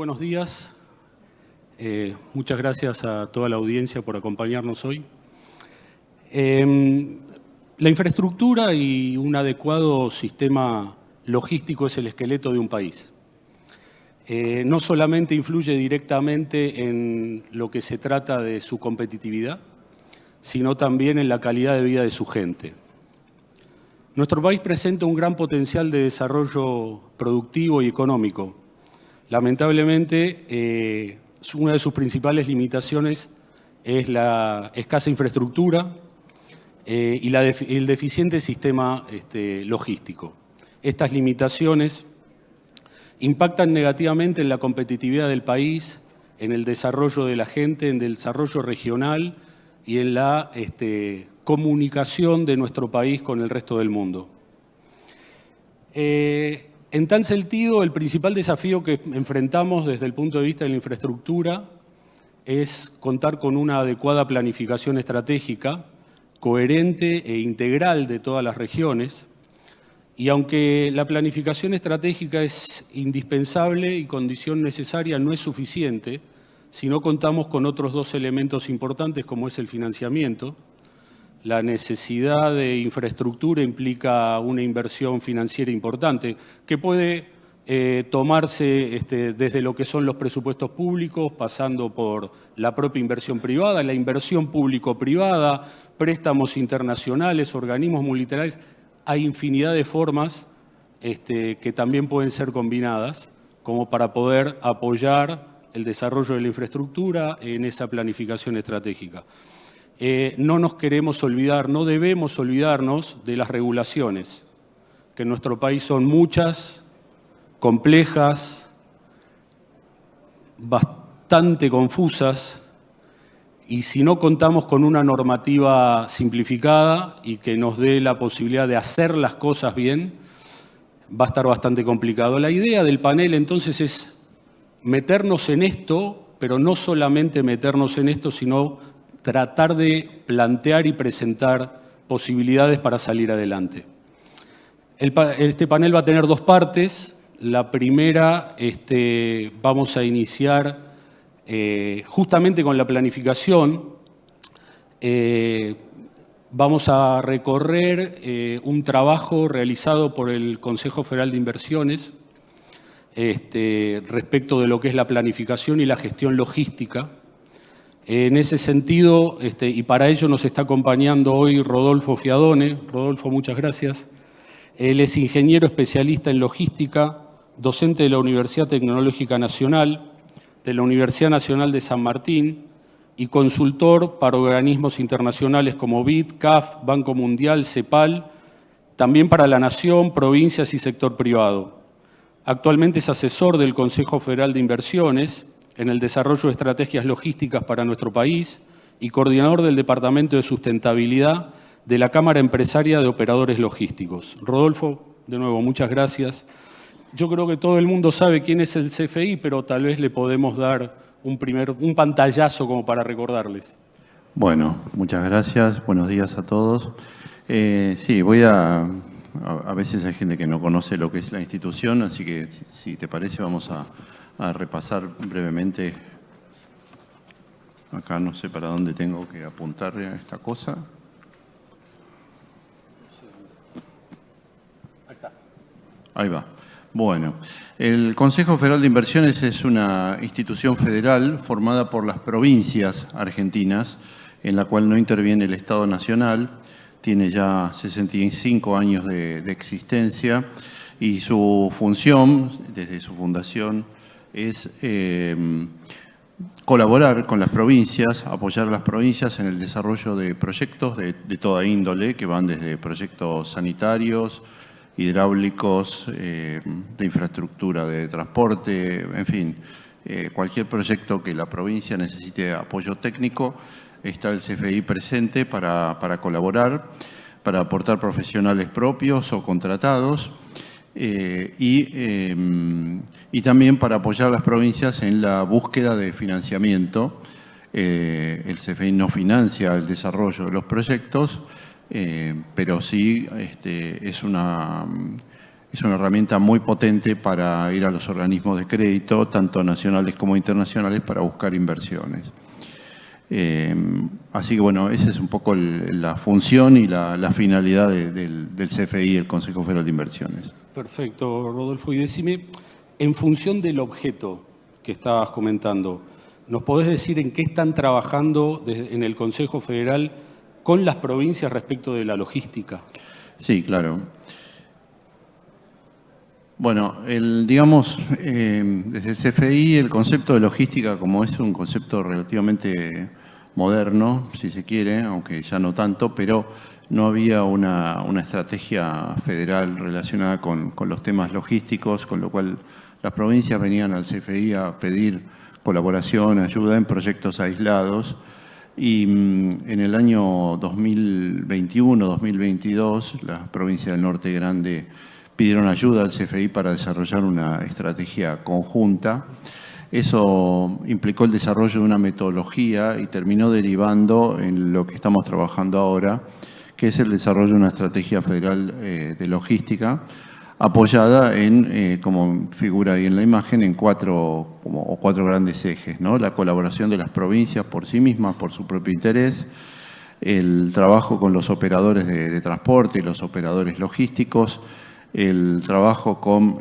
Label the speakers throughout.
Speaker 1: buenos días. Muchas gracias a toda la audiencia por acompañarnos hoy. La infraestructura y un adecuado sistema logístico es el esqueleto de un país. No solamente influye directamente en lo que se trata de su competitividad, sino también en la calidad de vida de su gente. Nuestro país presenta un gran potencial de desarrollo productivo y económico. Lamentablemente, una de sus principales limitaciones es la escasa infraestructura y el deficiente sistema logístico. Estas limitaciones impactan negativamente en la competitividad del país, en el desarrollo de la gente, en el desarrollo regional y en la comunicación de nuestro país con el resto del mundo. En tal sentido, el principal desafío que enfrentamos desde el punto de vista de la infraestructura es contar con una adecuada planificación estratégica, coherente e integral de todas las regiones. Y aunque la planificación estratégica es indispensable y condición necesaria, no es suficiente si no contamos con otros dos elementos importantes como es el financiamiento. La necesidad de infraestructura implica una inversión financiera importante que puede tomarse desde lo que son los presupuestos públicos, pasando por la propia inversión privada, la inversión público-privada, préstamos internacionales, organismos multilaterales. Hay infinidad de formas que también pueden ser combinadas como para poder apoyar el desarrollo de la infraestructura en esa planificación estratégica. No nos queremos olvidar, no debemos olvidarnos de las regulaciones, que en nuestro país son muchas, complejas, bastante confusas, y si no contamos con una normativa simplificada y que nos dé la posibilidad de hacer las cosas bien, va a estar bastante complicado. La idea del panel entonces es meternos en esto, pero no solamente meternos en esto, sino tratar de plantear y presentar posibilidades para salir adelante. Este panel va a tener dos partes. La primera, vamos a iniciar justamente con la planificación. Vamos a recorrer un trabajo realizado por el Consejo Federal de Inversiones respecto de lo que es la planificación y la gestión logística. En ese sentido, y para ello nos está acompañando hoy Rodolfo Fiadone. Rodolfo, muchas gracias. Él es ingeniero especialista en logística, docente de la Universidad Tecnológica Nacional, de la Universidad Nacional de San Martín y consultor para organismos internacionales como BID, CAF, Banco Mundial, CEPAL, también para la Nación, provincias y sector privado. Actualmente es asesor del Consejo Federal de Inversiones en el desarrollo de estrategias logísticas para nuestro país y coordinador del Departamento de Sustentabilidad de la Cámara Empresaria de Operadores Logísticos. Rodolfo, de nuevo, muchas gracias. Yo creo que todo el mundo sabe quién es el CFI, pero tal vez le podemos dar un pantallazo como para recordarles.
Speaker 2: Bueno, muchas gracias. Buenos días a todos. Sí, a veces hay gente que no conoce lo que es la institución, así que si te parece vamos a repasar brevemente. Acá no sé para dónde tengo que apuntarle a esta cosa.
Speaker 1: Ahí está.
Speaker 2: Ahí va. Bueno, el Consejo Federal de Inversiones es una institución federal formada por las provincias argentinas, en la cual no interviene el Estado Nacional. Tiene ya 65 años de existencia y su función, desde su fundación, es colaborar con las provincias, apoyar a las provincias en el desarrollo de proyectos de toda índole, que van desde proyectos sanitarios, hidráulicos, de infraestructura de transporte, en fin, cualquier proyecto que la provincia necesite apoyo técnico, está el CFI presente para colaborar, para aportar profesionales propios o contratados y también para apoyar a las provincias en la búsqueda de financiamiento. El CFI no financia el desarrollo de los proyectos, pero sí es es una herramienta muy potente para ir a los organismos de crédito, tanto nacionales como internacionales, para buscar inversiones. Así que bueno, esa es un poco la función y la finalidad del CFI, el Consejo Federal de Inversiones.
Speaker 1: Perfecto, Rodolfo. Y decime, en función del objeto que estabas comentando, ¿nos podés decir en qué están trabajando en el Consejo Federal con las provincias respecto de la logística?
Speaker 2: Sí, claro. Bueno, digamos, desde el CFI el concepto de logística, como es un concepto relativamente moderno, si se quiere, aunque ya no tanto, pero no había una estrategia federal relacionada con los temas logísticos, con lo cual las provincias venían al CFI a pedir colaboración, ayuda en proyectos aislados. Y en el año 2021-2022, las provincias del Norte Grande pidieron ayuda al CFI para desarrollar una estrategia conjunta. Eso implicó el desarrollo de una metodología y terminó derivando en lo que estamos trabajando ahora, que es el desarrollo de una estrategia federal de logística, apoyada en, como figura ahí en la imagen, en cuatro grandes ejes, ¿no? La colaboración de las provincias por sí mismas, por su propio interés, el trabajo con los operadores de transporte y los operadores logísticos, el trabajo con,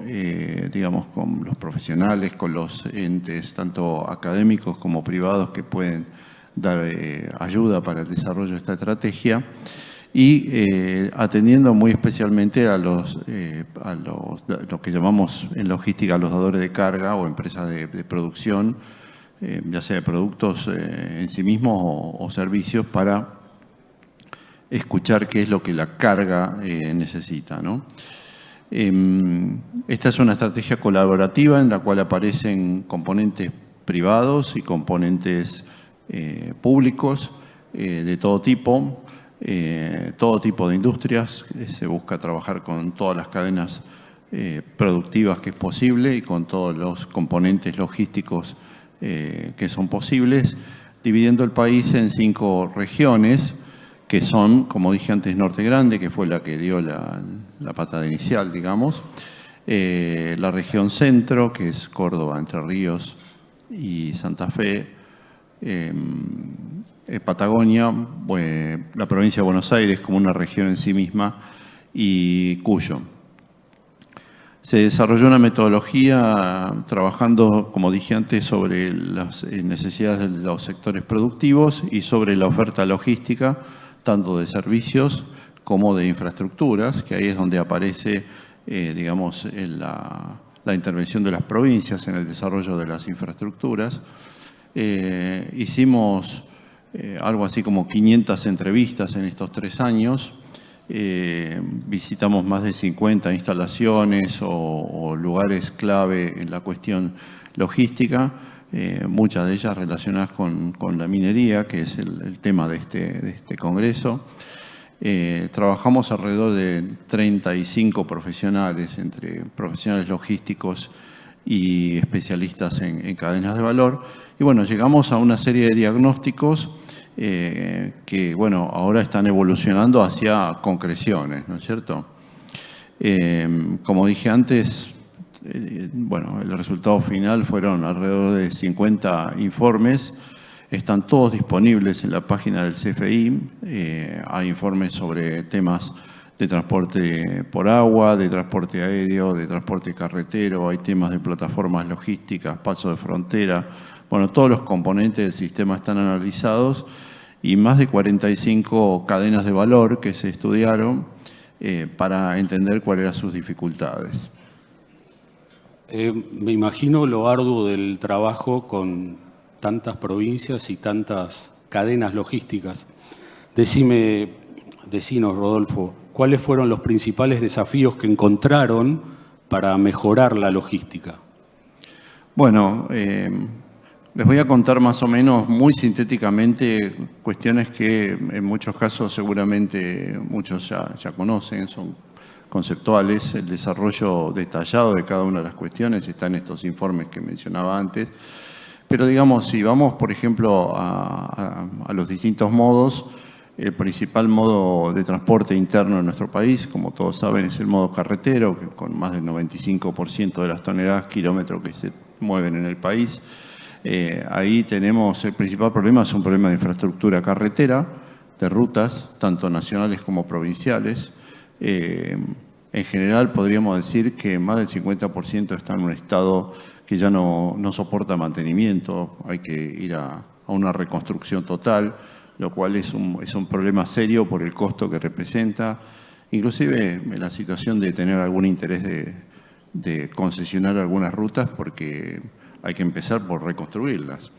Speaker 2: digamos, con los profesionales, con los entes tanto académicos como privados que pueden dar ayuda para el desarrollo de esta estrategia, y atendiendo muy especialmente a lo que llamamos en logística los dadores de carga o empresas de producción, ya sea de productos en sí mismos o servicios, para escuchar qué es lo que la carga necesita, ¿no? Esta es una estrategia colaborativa en la cual aparecen componentes privados y componentes públicos de todo tipo de industrias. Se busca trabajar con todas las cadenas productivas que es posible y con todos los componentes logísticos que son posibles, dividiendo el país en 5 regiones, que son, como dije antes, Norte Grande, que fue la que dio la patada inicial, digamos, la región Centro, que es Córdoba, Entre Ríos y Santa Fe, Patagonia, la provincia de Buenos Aires como una región en sí misma, y Cuyo. Se desarrolló una metodología trabajando, como dije antes, sobre las necesidades de los sectores productivos y sobre la oferta logística, tanto de servicios como de infraestructuras, que ahí es donde aparece, digamos, la intervención de las provincias en el desarrollo de las infraestructuras. Hicimos algo así como 500 entrevistas en estos 3 años. Visitamos más de 50 instalaciones o lugares clave en la cuestión logística, muchas de ellas relacionadas con la minería, que es el tema de este congreso. Trabajamos alrededor de 35 profesionales, entre profesionales logísticos y especialistas en cadenas de valor. Y bueno, llegamos a una serie de diagnósticos que, bueno, ahora están evolucionando hacia concreciones, ¿no es cierto? Como dije antes, bueno, el resultado final fueron alrededor de 50 informes. Están todos disponibles en la página del CFI. Hay informes sobre temas de transporte por agua, de transporte aéreo, de transporte carretero, hay temas de plataformas logísticas, paso de frontera. Bueno, todos los componentes del sistema están analizados y más de 45 cadenas de valor que se estudiaron para entender cuáles eran sus dificultades.
Speaker 1: Me imagino lo arduo del trabajo con tantas provincias y tantas cadenas logísticas. Decinos, Rodolfo, ¿cuáles fueron los principales desafíos que encontraron para mejorar la logística?
Speaker 2: Bueno, les voy a contar más o menos muy sintéticamente cuestiones que en muchos casos seguramente muchos ya conocen, son conceptuales. El desarrollo detallado de cada una de las cuestiones está en estos informes que mencionaba antes. Pero digamos, si vamos, por ejemplo, a los distintos modos, El principal modo de transporte interno en nuestro país, como todos saben, es el modo carretero, que con más del 95% de las toneladas kilómetros que se mueven en el país. Ahí tenemos el principal problema, es un problema de infraestructura carretera, de rutas, tanto nacionales como provinciales. En general podríamos decir que más del 50% está en un estado que ya no soporta mantenimiento, hay que ir a una reconstrucción total, lo cual es un problema serio por el costo que representa, inclusive en la situación de tener algún interés de concesionar algunas rutas porque hay que empezar por reconstruirlas.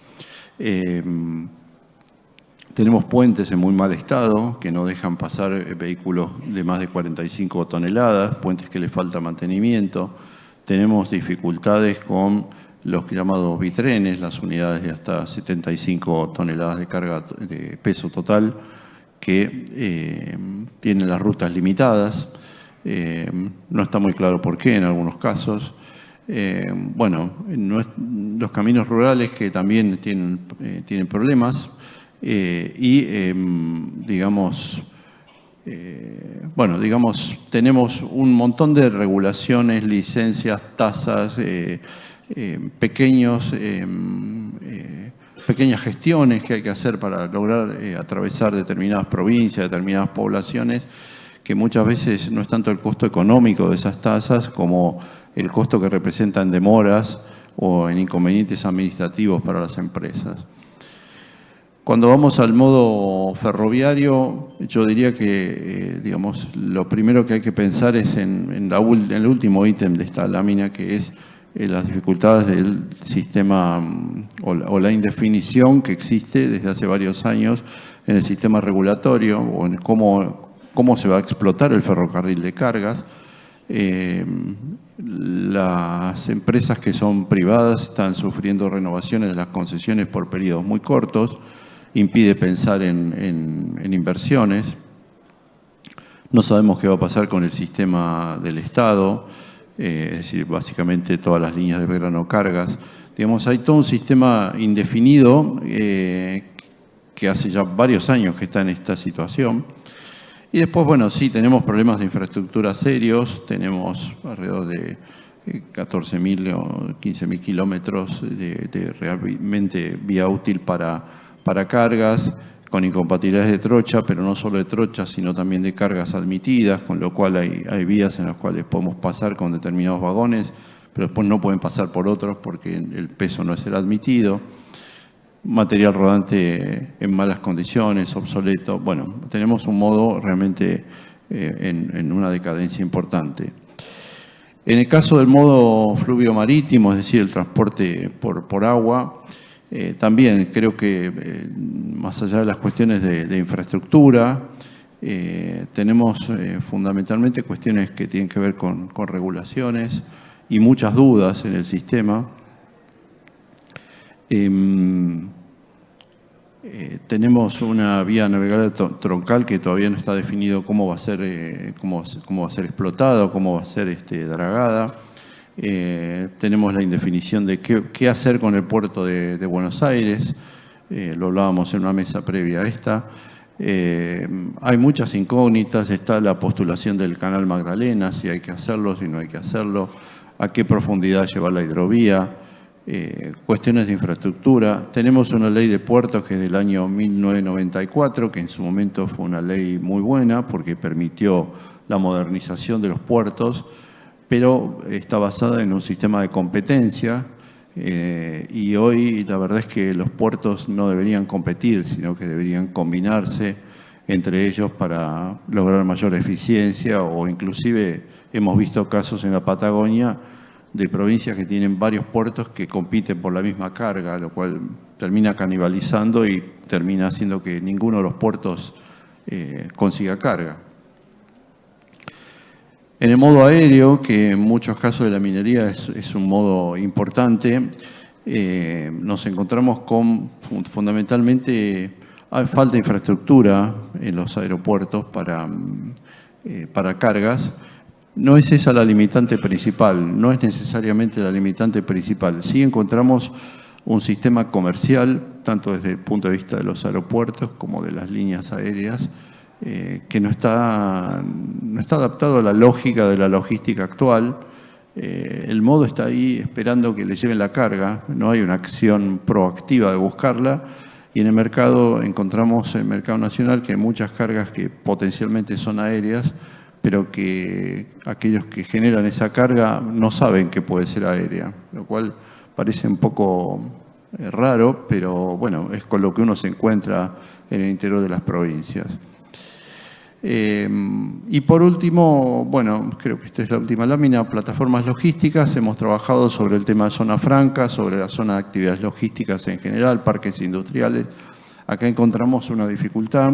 Speaker 2: Tenemos puentes en muy mal estado que no dejan pasar vehículos de más de 45 toneladas, puentes que le falta mantenimiento. Tenemos dificultades con los llamados bitrenes, las unidades de hasta 75 toneladas de carga de peso total, que tienen las rutas limitadas. No está muy claro por qué en algunos casos. Los caminos rurales que también tienen problemas tenemos un montón de regulaciones, licencias, tasas, pequeñas gestiones que hay que hacer para lograr atravesar determinadas provincias, determinadas poblaciones, que muchas veces no es tanto el costo económico de esas tasas como el costo que representan demoras o en inconvenientes administrativos para las empresas. Cuando vamos al modo ferroviario, yo diría que lo primero que hay que pensar es en el último ítem de esta lámina, que es las dificultades del sistema o la indefinición que existe desde hace varios años en el sistema regulatorio o en cómo se va a explotar el ferrocarril de cargas. Las empresas que son privadas están sufriendo renovaciones de las concesiones por periodos muy cortos, impide pensar en inversiones. No sabemos qué va a pasar con el sistema del Estado, es decir, básicamente todas las líneas de verano cargas. Hay todo un sistema indefinido que hace ya varios años que está en esta situación. Y después, sí, tenemos problemas de infraestructura serios, tenemos alrededor de 14.000 o 15.000 kilómetros de realmente vía útil para cargas, con incompatibilidades de trocha, pero no solo de trocha, sino también de cargas admitidas, con lo cual hay vías en las cuales podemos pasar con determinados vagones, pero después no pueden pasar por otros porque el peso no es el admitido. Material rodante en malas condiciones, obsoleto. Tenemos un modo realmente en una decadencia importante. En el caso del modo fluvio marítimo, es decir, el transporte por agua, también creo que más allá de las cuestiones de infraestructura, tenemos fundamentalmente cuestiones que tienen que ver con regulaciones y muchas dudas en el sistema. Tenemos una vía navegable troncal que todavía no está definido cómo va a ser explotada o cómo va a ser dragada. Tenemos la indefinición de qué hacer con el puerto de Buenos Aires, lo hablábamos en una mesa previa a esta. Hay muchas incógnitas, está la postulación del Canal Magdalena, si hay que hacerlo, si no hay que hacerlo, a qué profundidad llevar la hidrovía, cuestiones de infraestructura. Tenemos una ley de puertos que es del año 1994, que en su momento fue una ley muy buena porque permitió la modernización de los puertos, pero está basada en un sistema de competencia y hoy la verdad es que los puertos no deberían competir, sino que deberían combinarse entre ellos para lograr mayor eficiencia, o inclusive hemos visto casos en la Patagonia de provincias que tienen varios puertos que compiten por la misma carga, lo cual termina canibalizando y termina haciendo que ninguno de los puertos consiga carga. En el modo aéreo, que en muchos casos de la minería es un modo importante, nos encontramos con fundamentalmente falta de infraestructura en los aeropuertos para cargas. No es esa la limitante principal, no es necesariamente la limitante principal. Sí encontramos un sistema comercial, tanto desde el punto de vista de los aeropuertos como de las líneas aéreas, que no está adaptado a la lógica de la logística actual. El modo está ahí esperando que le lleven la carga, no hay una acción proactiva de buscarla, y en el mercado encontramos, en el mercado nacional, que hay muchas cargas que potencialmente son aéreas, pero que aquellos que generan esa carga no saben que puede ser aérea, lo cual parece un poco raro, pero bueno, es con lo que uno se encuentra en el interior de las provincias. Y por último, bueno, creo que esta es la última lámina, plataformas logísticas. Hemos trabajado sobre el tema de zona franca, sobre la zona de actividades logísticas en general, parques industriales. Acá encontramos una dificultad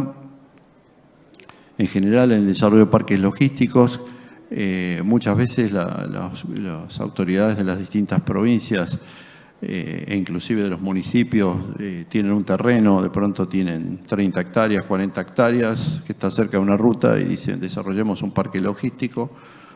Speaker 2: en general en el desarrollo de parques logísticos. Muchas veces las autoridades de las distintas provincias e inclusive de los municipios tienen un terreno, de pronto tienen 30 hectáreas, 40 hectáreas, que está cerca de una ruta y dicen desarrollemos un parque logístico,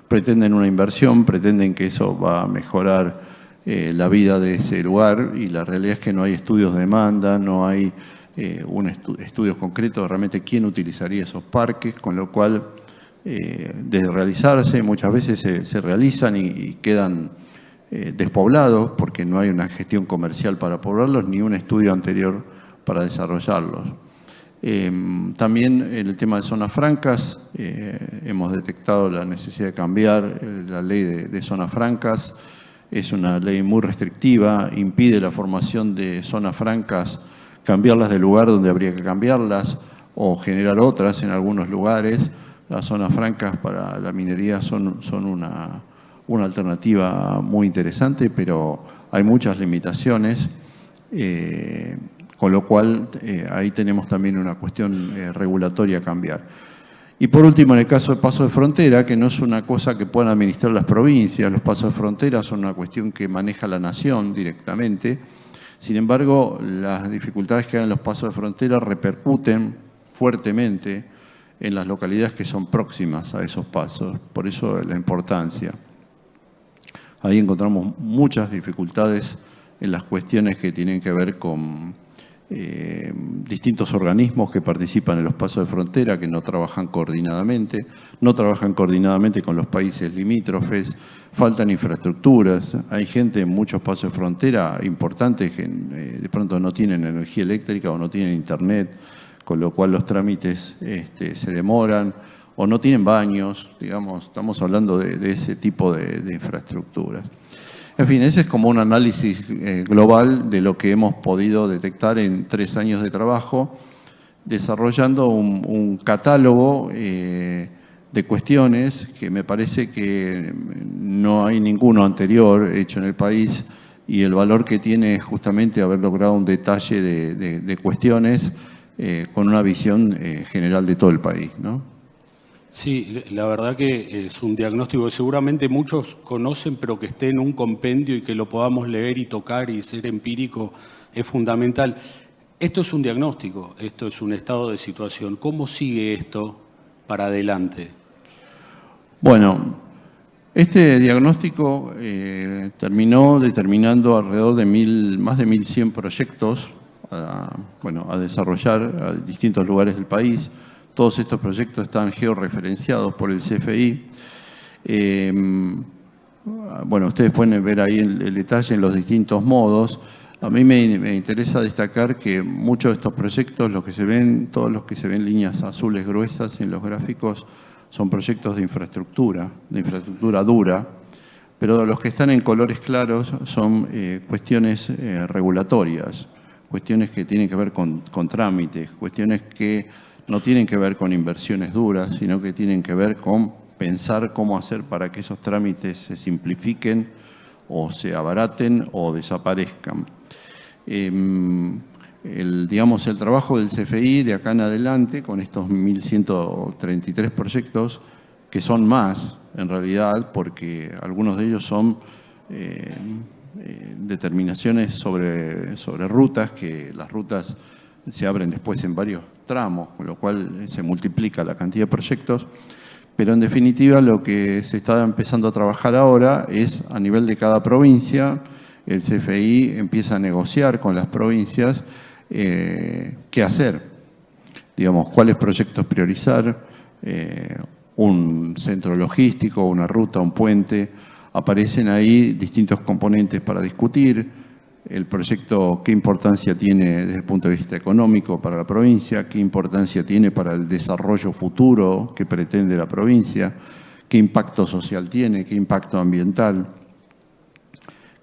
Speaker 2: pretenden una inversión, pretenden que eso va a mejorar la vida de ese lugar, y la realidad es que no hay estudios de demanda, no hay estudios concretos de realmente quién utilizaría esos parques, con lo cual de realizarse muchas veces se realizan y quedan despoblados porque no hay una gestión comercial para poblarlos ni un estudio anterior para desarrollarlos. También en el tema de zonas francas hemos detectado la necesidad de cambiar la ley de zonas francas. Es una ley muy restrictiva, impide la formación de zonas francas, cambiarlas del lugar donde habría que cambiarlas o generar otras en algunos lugares. Las zonas francas para la minería son una alternativa muy interesante, pero hay muchas limitaciones, con lo cual ahí tenemos también una cuestión regulatoria a cambiar. Y por último, en el caso de paso de frontera, que no es una cosa que puedan administrar las provincias, los pasos de frontera son una cuestión que maneja la nación directamente. Sin embargo, las dificultades que hay en los pasos de frontera repercuten fuertemente en las localidades que son próximas a esos pasos, por eso la importancia. Ahí encontramos muchas dificultades en las cuestiones que tienen que ver con distintos organismos que participan en los pasos de frontera, que no trabajan coordinadamente con los países limítrofes, faltan infraestructuras, hay gente en muchos pasos de frontera importantes que de pronto no tienen energía eléctrica o no tienen internet, con lo cual los trámites se demoran, o no tienen baños, digamos, estamos hablando de ese tipo de infraestructuras. En fin, ese es como un análisis global de lo que hemos podido detectar en 3 años de trabajo, desarrollando un catálogo de cuestiones que me parece que no hay ninguno anterior hecho en el país, y el valor que tiene es justamente haber logrado un detalle de cuestiones con una visión general de todo el país, ¿no?
Speaker 1: Sí, la verdad que es un diagnóstico que seguramente muchos conocen, pero que esté en un compendio y que lo podamos leer y tocar y ser empírico es fundamental. Esto es un diagnóstico, esto es un estado de situación. ¿Cómo sigue esto para adelante?
Speaker 2: Bueno, este diagnóstico terminó determinando alrededor de más de 1.100 proyectos a desarrollar a distintos lugares del país. Todos estos proyectos están georreferenciados por el CFI. Bueno, ustedes pueden ver ahí el detalle en los distintos modos. A mí me interesa destacar que muchos de estos proyectos, todos los que se ven líneas azules gruesas en los gráficos, son proyectos de infraestructura dura, pero los que están en colores claros son cuestiones regulatorias, cuestiones que tienen que ver con trámites, cuestiones que no tienen que ver con inversiones duras, sino que tienen que ver con pensar cómo hacer para que esos trámites se simplifiquen o se abaraten o desaparezcan. El trabajo del CFI de acá en adelante, con estos 1.133 proyectos, que son más en realidad, porque algunos de ellos son determinaciones sobre rutas, que las rutas se abren después en varios tramos, con lo cual se multiplica la cantidad de proyectos, pero en definitiva lo que se está empezando a trabajar ahora es a nivel de cada provincia, el CFI empieza a negociar con las provincias qué hacer, digamos, cuáles proyectos priorizar, un centro logístico, una ruta, un puente. Aparecen ahí distintos componentes para discutir. El proyecto, qué importancia tiene desde el punto de vista económico para la provincia, qué importancia tiene para el desarrollo futuro que pretende la provincia, qué impacto social tiene, qué impacto ambiental,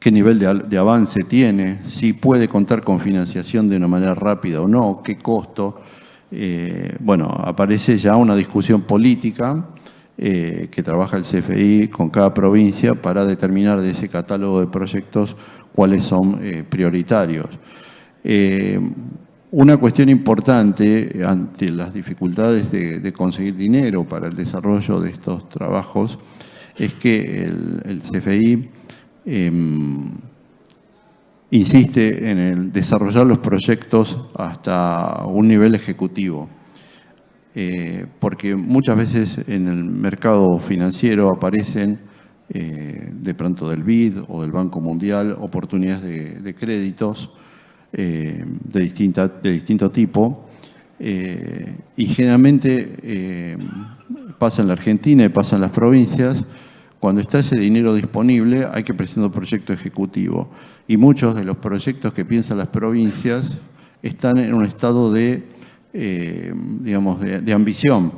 Speaker 2: qué nivel de avance tiene, si puede contar con financiación de una manera rápida o no, qué costo. Bueno, aparece ya una discusión política que trabaja el CFI con cada provincia para determinar de ese catálogo de proyectos cuáles son prioritarios. Una cuestión importante ante las dificultades de conseguir dinero para el desarrollo de estos trabajos es que el CFI insiste en el desarrollar los proyectos hasta un nivel ejecutivo, porque muchas veces en el mercado financiero aparecen de pronto del BID o del Banco Mundial oportunidades de créditos de distinto tipo, y generalmente pasa en la Argentina y pasa en las provincias. Cuando está ese dinero disponible hay que presentar un proyecto ejecutivo, y muchos de los proyectos que piensan las provincias están en un estado digamos, de ambición,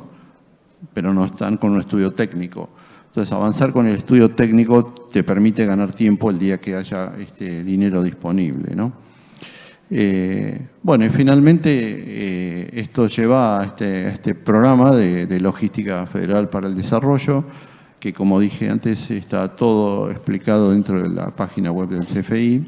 Speaker 2: pero no están con un estudio técnico. Entonces, avanzar con el estudio técnico te permite ganar tiempo el día que haya este dinero disponible, ¿no? Bueno, y finalmente esto lleva a este programa de Logística Federal para el Desarrollo, que, como dije antes, está todo explicado dentro de la página web del CFI,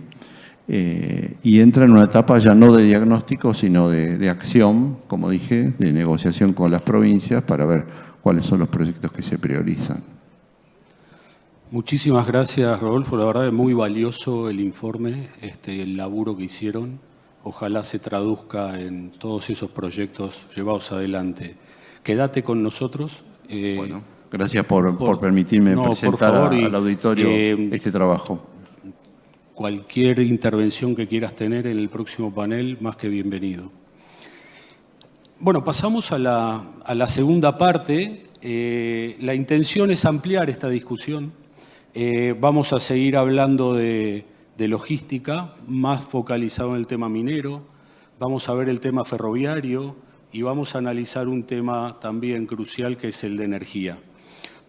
Speaker 2: y entra en una etapa ya no de diagnóstico, sino de acción, como dije, de negociación con las provincias para ver cuáles son los proyectos que se priorizan.
Speaker 1: Muchísimas gracias, Rodolfo. La verdad es muy valioso el informe, el laburo que hicieron. Ojalá se traduzca en todos esos proyectos llevados adelante. Quédate con nosotros.
Speaker 2: Bueno, gracias por permitirme presentar al auditorio este trabajo.
Speaker 1: Cualquier intervención que quieras tener en el próximo panel, más que bienvenido. Bueno, pasamos a la segunda parte. La intención es ampliar esta discusión. Vamos a seguir hablando de logística, más focalizado en el tema minero. Vamos a ver el tema ferroviario y vamos a analizar un tema también crucial, que es el de energía.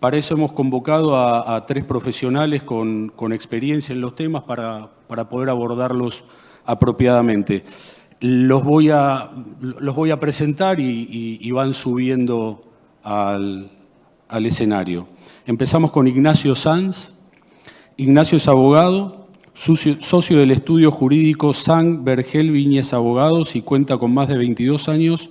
Speaker 1: Para eso hemos convocado a 3 profesionales con experiencia en los temas para poder abordarlos apropiadamente. Los voy a presentar y van subiendo al escenario. Empezamos con Ignacio Sanz. Ignacio es abogado, socio del estudio jurídico Sanz Vergel Viñes Abogados, y cuenta con más de 22 años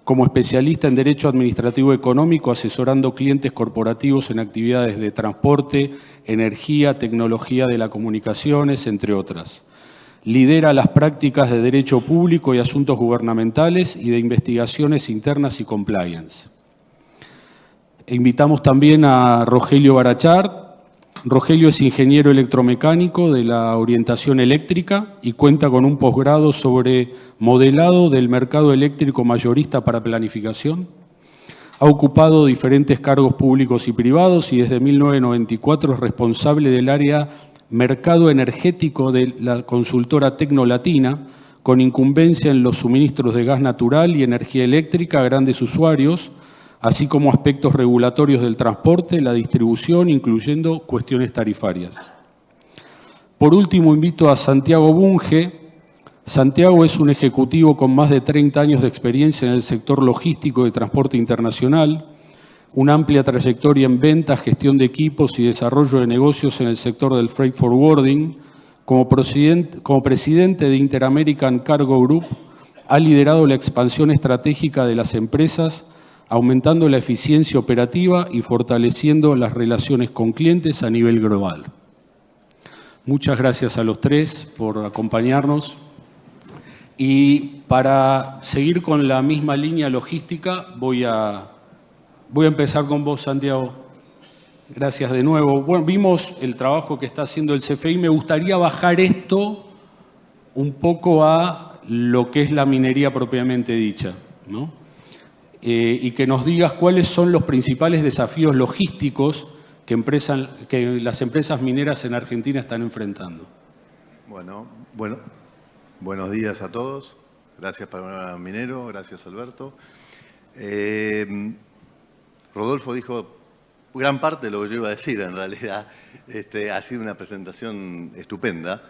Speaker 1: como especialista en Derecho Administrativo Económico, asesorando clientes corporativos en actividades de transporte, energía, tecnología de las comunicaciones, entre otras. Lidera las prácticas de Derecho Público y Asuntos Gubernamentales y de Investigaciones Internas y Compliance. Invitamos también a Rogelio Barachart. Rogelio es ingeniero electromecánico de la orientación eléctrica y cuenta con un posgrado sobre modelado del mercado eléctrico mayorista para planificación. Ha ocupado diferentes cargos públicos y privados y desde 1994 es responsable del área mercado energético de la consultora Tecnolatina, con incumbencia en los suministros de gas natural y energía eléctrica a grandes usuarios, así como aspectos regulatorios del transporte, la distribución, incluyendo cuestiones tarifarias. Por último, invito a Santiago Bunge. Santiago es un ejecutivo con más de 30 años de experiencia en el sector logístico de transporte internacional, una amplia trayectoria en ventas, gestión de equipos y desarrollo de negocios en el sector del freight forwarding. Como presidente de Interamerican Cargo Group, ha liderado la expansión estratégica de las empresas, aumentando la eficiencia operativa y fortaleciendo las relaciones con clientes a nivel global. Muchas gracias a los 3 por acompañarnos. Y para seguir con la misma línea logística, voy a empezar con vos, Santiago. Gracias de nuevo. Bueno, vimos el trabajo que está haciendo el CFI. Me gustaría bajar esto un poco a lo que es la minería propiamente dicha, ¿no? Y que nos digas cuáles son los principales desafíos logísticos que las empresas mineras en Argentina están enfrentando.
Speaker 3: Bueno, buenos días a todos. Gracias Panorama Minero, gracias Alberto. Rodolfo dijo gran parte de lo que yo iba a decir en realidad. Ha sido una presentación estupenda.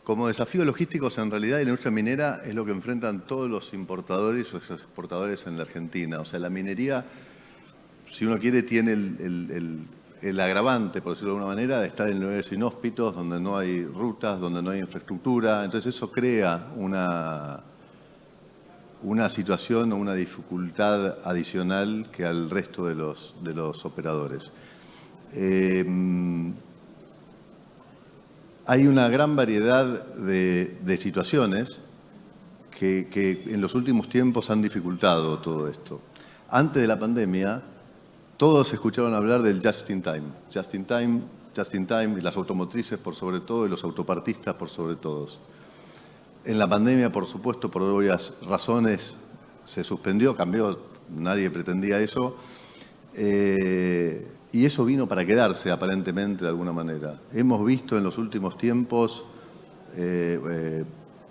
Speaker 3: Como desafíos logísticos, en realidad, la industria minera es lo que enfrentan todos los importadores o exportadores en la Argentina. O sea, la minería, si uno quiere, tiene el agravante, por decirlo de alguna manera, de estar en lugares inhóspitos, donde no hay rutas, donde no hay infraestructura. Entonces eso crea una situación o una dificultad adicional que al resto de los operadores. Hay una gran variedad de situaciones que en los últimos tiempos han dificultado todo esto. Antes de la pandemia, todos escucharon hablar del just in time, y las automotrices por sobre todo y los autopartistas por sobre todos. En la pandemia, por supuesto, por varias razones, se suspendió, cambió, nadie pretendía eso. Y eso vino para quedarse, aparentemente, de alguna manera. Hemos visto en los últimos tiempos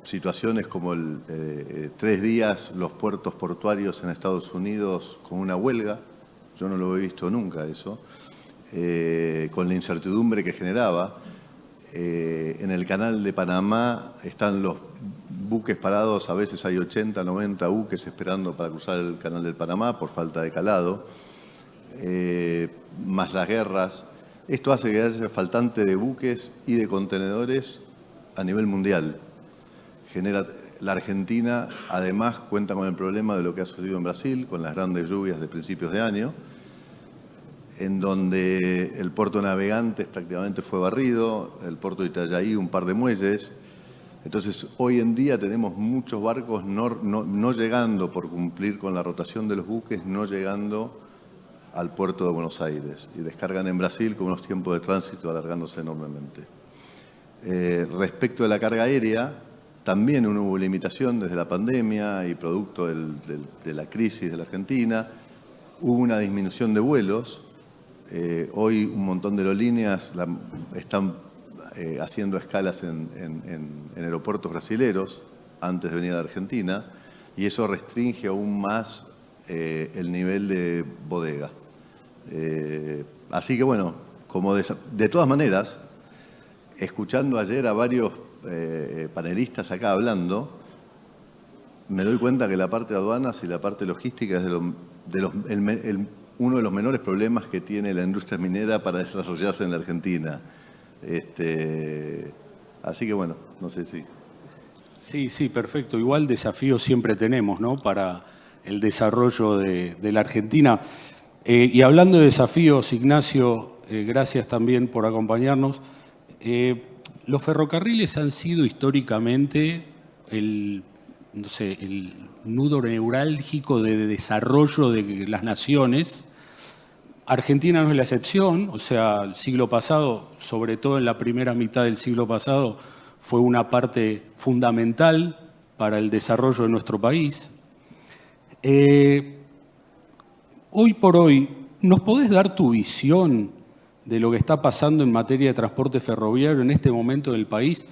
Speaker 3: situaciones como 3 días los puertos portuarios en Estados Unidos con una huelga. Yo no lo he visto nunca eso. Con la incertidumbre que generaba. En el canal de Panamá están los buques parados, a veces hay 80, 90 buques esperando para cruzar el canal del Panamá por falta de calado. Más las guerras. Esto hace que haya faltante de buques y de contenedores a nivel mundial. La Argentina, además, cuenta con el problema de lo que ha sucedido en Brasil, con las grandes lluvias de principios de año, en donde el puerto de Navegantes prácticamente fue barrido, el puerto de Itajaí un par de muelles. Entonces, hoy en día tenemos muchos barcos no llegando por cumplir con la rotación de los buques, no llegando al puerto de Buenos Aires y descargan en Brasil con unos tiempos de tránsito alargándose enormemente. Respecto de la carga aérea, también hubo limitación desde la pandemia y producto de la crisis de la Argentina. Hubo una disminución de vuelos. Hoy un montón de aerolíneas están haciendo escalas en aeropuertos brasileros antes de venir a la Argentina y eso restringe aún más el nivel de bodega. Así que bueno, como de todas maneras, escuchando ayer a varios panelistas acá hablando, me doy cuenta que la parte de aduanas y la parte logística es uno de los menores problemas que tiene la industria minera para desarrollarse en la Argentina. Así que bueno, no sé si...
Speaker 1: Sí, perfecto. Igual desafíos siempre tenemos, ¿no?, para el desarrollo de la Argentina. Y hablando de desafíos, Ignacio, gracias también por acompañarnos. Los ferrocarriles han sido históricamente el nudo neurálgico de desarrollo de las naciones. Argentina no es la excepción, o sea, el siglo pasado, sobre todo en la primera mitad del siglo pasado, fue una parte fundamental para el desarrollo de nuestro país. Hoy por hoy, ¿nos podés dar tu visión de lo que está pasando en materia de transporte ferroviario en este momento del país?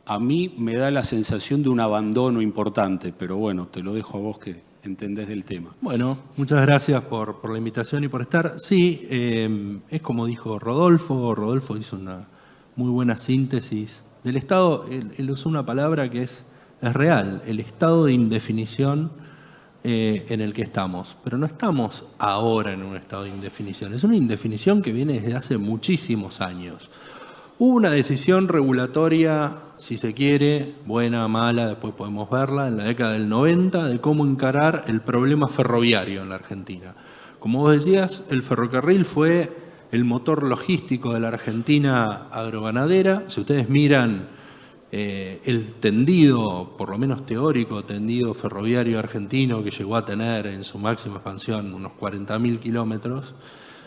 Speaker 1: A mí me da la sensación de un abandono importante, pero bueno, te lo dejo a vos que entendés del tema.
Speaker 4: Bueno, muchas gracias por la invitación y por estar. Sí, es como dijo Rodolfo. Rodolfo hizo una muy buena síntesis del estado. Él usó una palabra que es real, el estado de indefinición en el que estamos. Pero no estamos ahora en un estado de indefinición. Es una indefinición que viene desde hace muchísimos años. Hubo una decisión regulatoria, si se quiere, buena, mala, después podemos verla, en la década del 90, de cómo encarar el problema ferroviario en la Argentina. Como vos decías, el ferrocarril fue el motor logístico de la Argentina agroganadera. Si ustedes miran el tendido, por lo menos teórico, tendido ferroviario argentino que llegó a tener en su máxima expansión unos 40.000 kilómetros,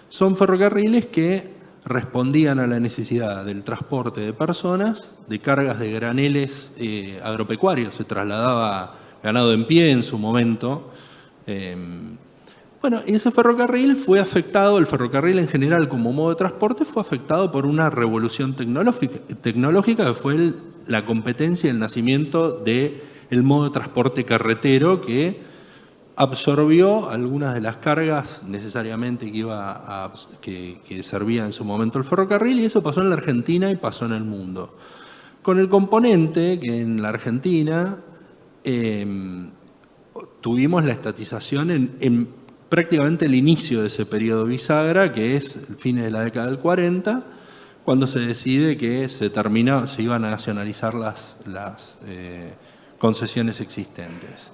Speaker 4: son ferrocarriles que respondían a la necesidad del transporte de personas, de cargas de graneles agropecuarios. Se trasladaba ganado en pie en su momento. Bueno, y ese ferrocarril fue afectado, el ferrocarril en general como modo de transporte fue afectado por una revolución tecnológica que fue la competencia y el nacimiento del modo de transporte carretero que absorbió algunas de las cargas necesariamente que servía en su momento el ferrocarril, y eso pasó en la Argentina y pasó en el mundo. Con el componente que en la Argentina tuvimos la estatización en prácticamente el inicio de ese periodo bisagra, que es el fin de la década del 40, cuando se decide que se iban a nacionalizar las concesiones existentes.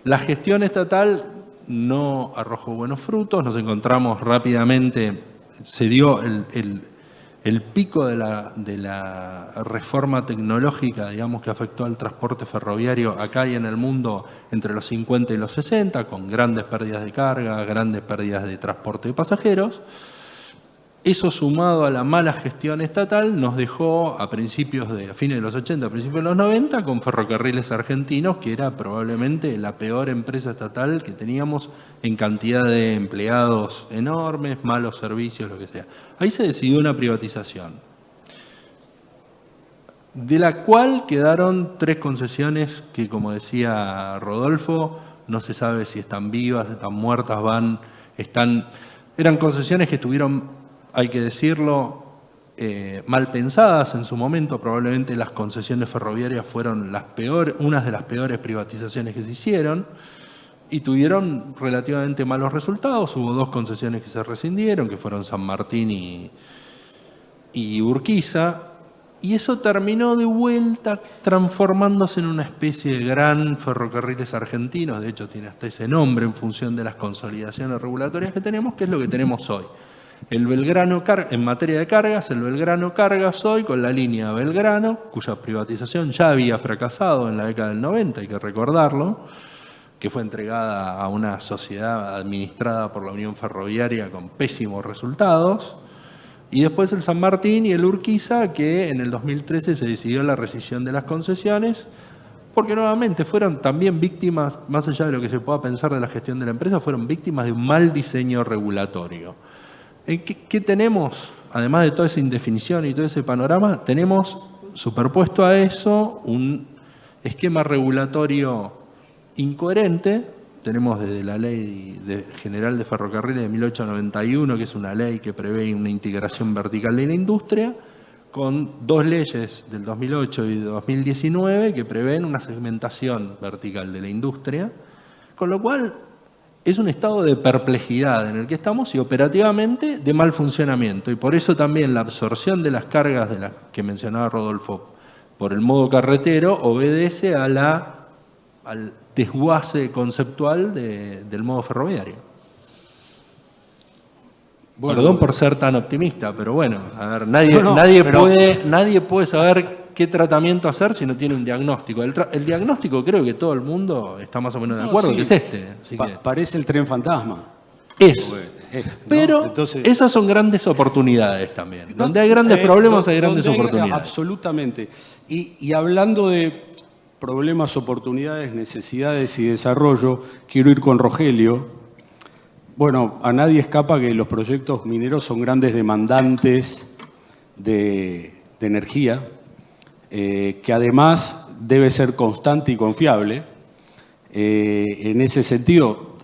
Speaker 4: La gestión estatal no arrojó buenos frutos, nos encontramos rápidamente, se dio el pico de la reforma tecnológica, digamos, que afectó al transporte ferroviario acá y en el mundo entre los 50 y los 60, con grandes pérdidas de carga, grandes pérdidas de transporte de pasajeros. Eso, sumado a la mala gestión estatal, nos dejó a fines de los 80, a principios de los 90, con Ferrocarriles Argentinos, que era probablemente la peor empresa estatal que teníamos en cantidad de empleados enormes, malos servicios, lo que sea. Ahí se decidió una privatización, de la cual quedaron 3 concesiones que, como decía Rodolfo, no se sabe si están vivas, están muertas, eran concesiones que estuvieron, hay que decirlo, mal pensadas en su momento. Probablemente las concesiones ferroviarias fueron unas de las peores privatizaciones que se hicieron y tuvieron relativamente malos resultados. Hubo 2 concesiones que se rescindieron, que fueron San Martín y Urquiza, y eso terminó de vuelta transformándose en una especie de gran Ferrocarriles Argentinos. De hecho, tiene hasta ese nombre en función de las consolidaciones regulatorias que tenemos, que es lo que tenemos hoy. El Belgrano, en materia de cargas, el Belgrano Cargas hoy con la línea Belgrano, cuya privatización ya había fracasado en la década del 90, hay que recordarlo, que fue entregada a una sociedad administrada por la Unión Ferroviaria con pésimos resultados. Y después el San Martín y el Urquiza, que en el 2013 se decidió la rescisión de las concesiones, porque nuevamente fueron también víctimas, más allá de lo que se pueda pensar de la gestión de la empresa, fueron víctimas de un mal diseño regulatorio. ¿Qué tenemos? Además de toda esa indefinición y todo ese panorama, tenemos superpuesto a eso un esquema regulatorio incoherente. Tenemos desde la Ley General de Ferrocarriles de 1891, que es una ley que prevé una integración vertical de la industria, con 2 leyes del 2008 y de 2019 que prevén una segmentación vertical de la industria, con lo cual es un estado de perplejidad en el que estamos y operativamente de mal funcionamiento. Y por eso también la absorción de las cargas de las que mencionaba Rodolfo por el modo carretero obedece al desguace conceptual del modo ferroviario. Bueno, perdón por ser tan optimista, pero bueno, a ver, nadie puede saber qué tratamiento hacer si no tiene un diagnóstico. El diagnóstico, creo que todo el mundo está más o menos de acuerdo, sí, que es este.
Speaker 1: Parece el tren fantasma.
Speaker 4: Pero entonces, esas son grandes oportunidades también. Donde hay grandes problemas hay grandes oportunidades.
Speaker 1: Absolutamente. Y hablando de problemas, oportunidades, necesidades y desarrollo, quiero ir con Rogelio. Bueno, a nadie escapa que los proyectos mineros son grandes demandantes de energía, que además debe ser constante y confiable. En ese sentido,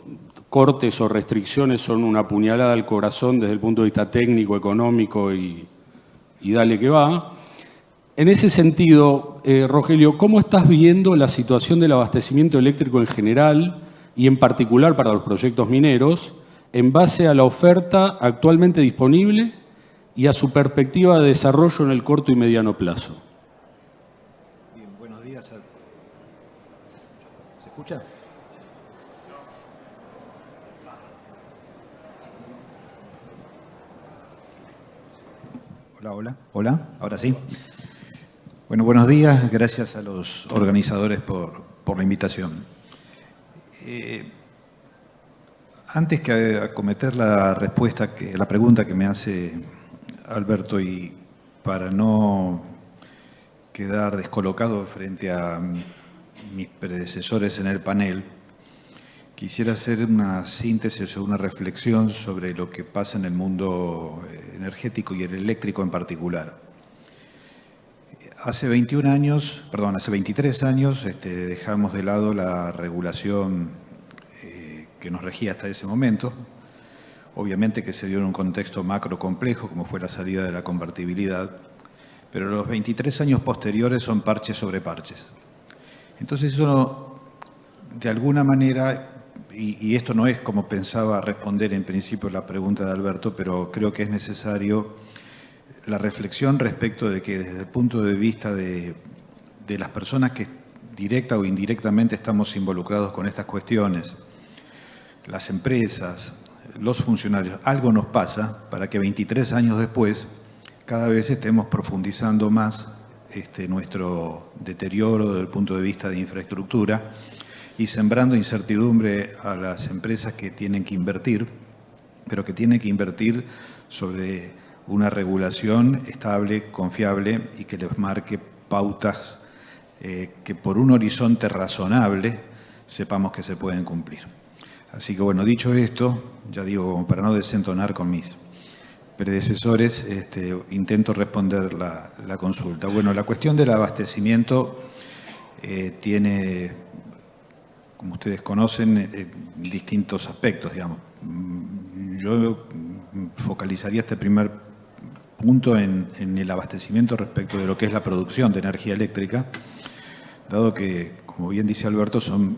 Speaker 1: cortes o restricciones son una puñalada al corazón desde el punto de vista técnico, económico y dale que va. En ese sentido, Rogelio, ¿cómo estás viendo la situación del abastecimiento eléctrico en general y en particular para los proyectos mineros en base a la oferta actualmente disponible y a su perspectiva de desarrollo en el corto y mediano plazo?
Speaker 5: Bien, buenos días. ¿Se escucha? Hola, ahora sí. Bueno, buenos días. Gracias a los organizadores por la invitación. Antes que acometer la pregunta que me hace Alberto, y para no quedar descolocado frente a mis predecesores en el panel, quisiera hacer una síntesis o una reflexión sobre lo que pasa en el mundo energético y el eléctrico en particular. Hace 23 años dejamos de lado la regulación que nos regía hasta ese momento. Obviamente que se dio en un contexto macro complejo, como fue la salida de la convertibilidad, pero los 23 años posteriores son parches sobre parches. Entonces eso, de alguna manera, y esto no es como pensaba responder en principio la pregunta de Alberto, pero creo que es necesario la reflexión respecto de que desde el punto de vista de las personas que directa o indirectamente estamos involucrados con estas cuestiones, las empresas, los funcionarios, algo nos pasa para que 23 años después cada vez estemos profundizando más nuestro deterioro desde el punto de vista de infraestructura y sembrando incertidumbre a las empresas que tienen que invertir, pero que tienen que invertir sobre una regulación estable, confiable y que les marque pautas que por un horizonte razonable sepamos que se pueden cumplir. Así que bueno, dicho esto, ya digo, para no desentonar con mis predecesores, intento responder la consulta. Bueno, la cuestión del abastecimiento tiene, como ustedes conocen, distintos aspectos, digamos. Yo focalizaría este primer punto en el abastecimiento respecto de lo que es la producción de energía eléctrica, dado que, como bien dice Alberto, son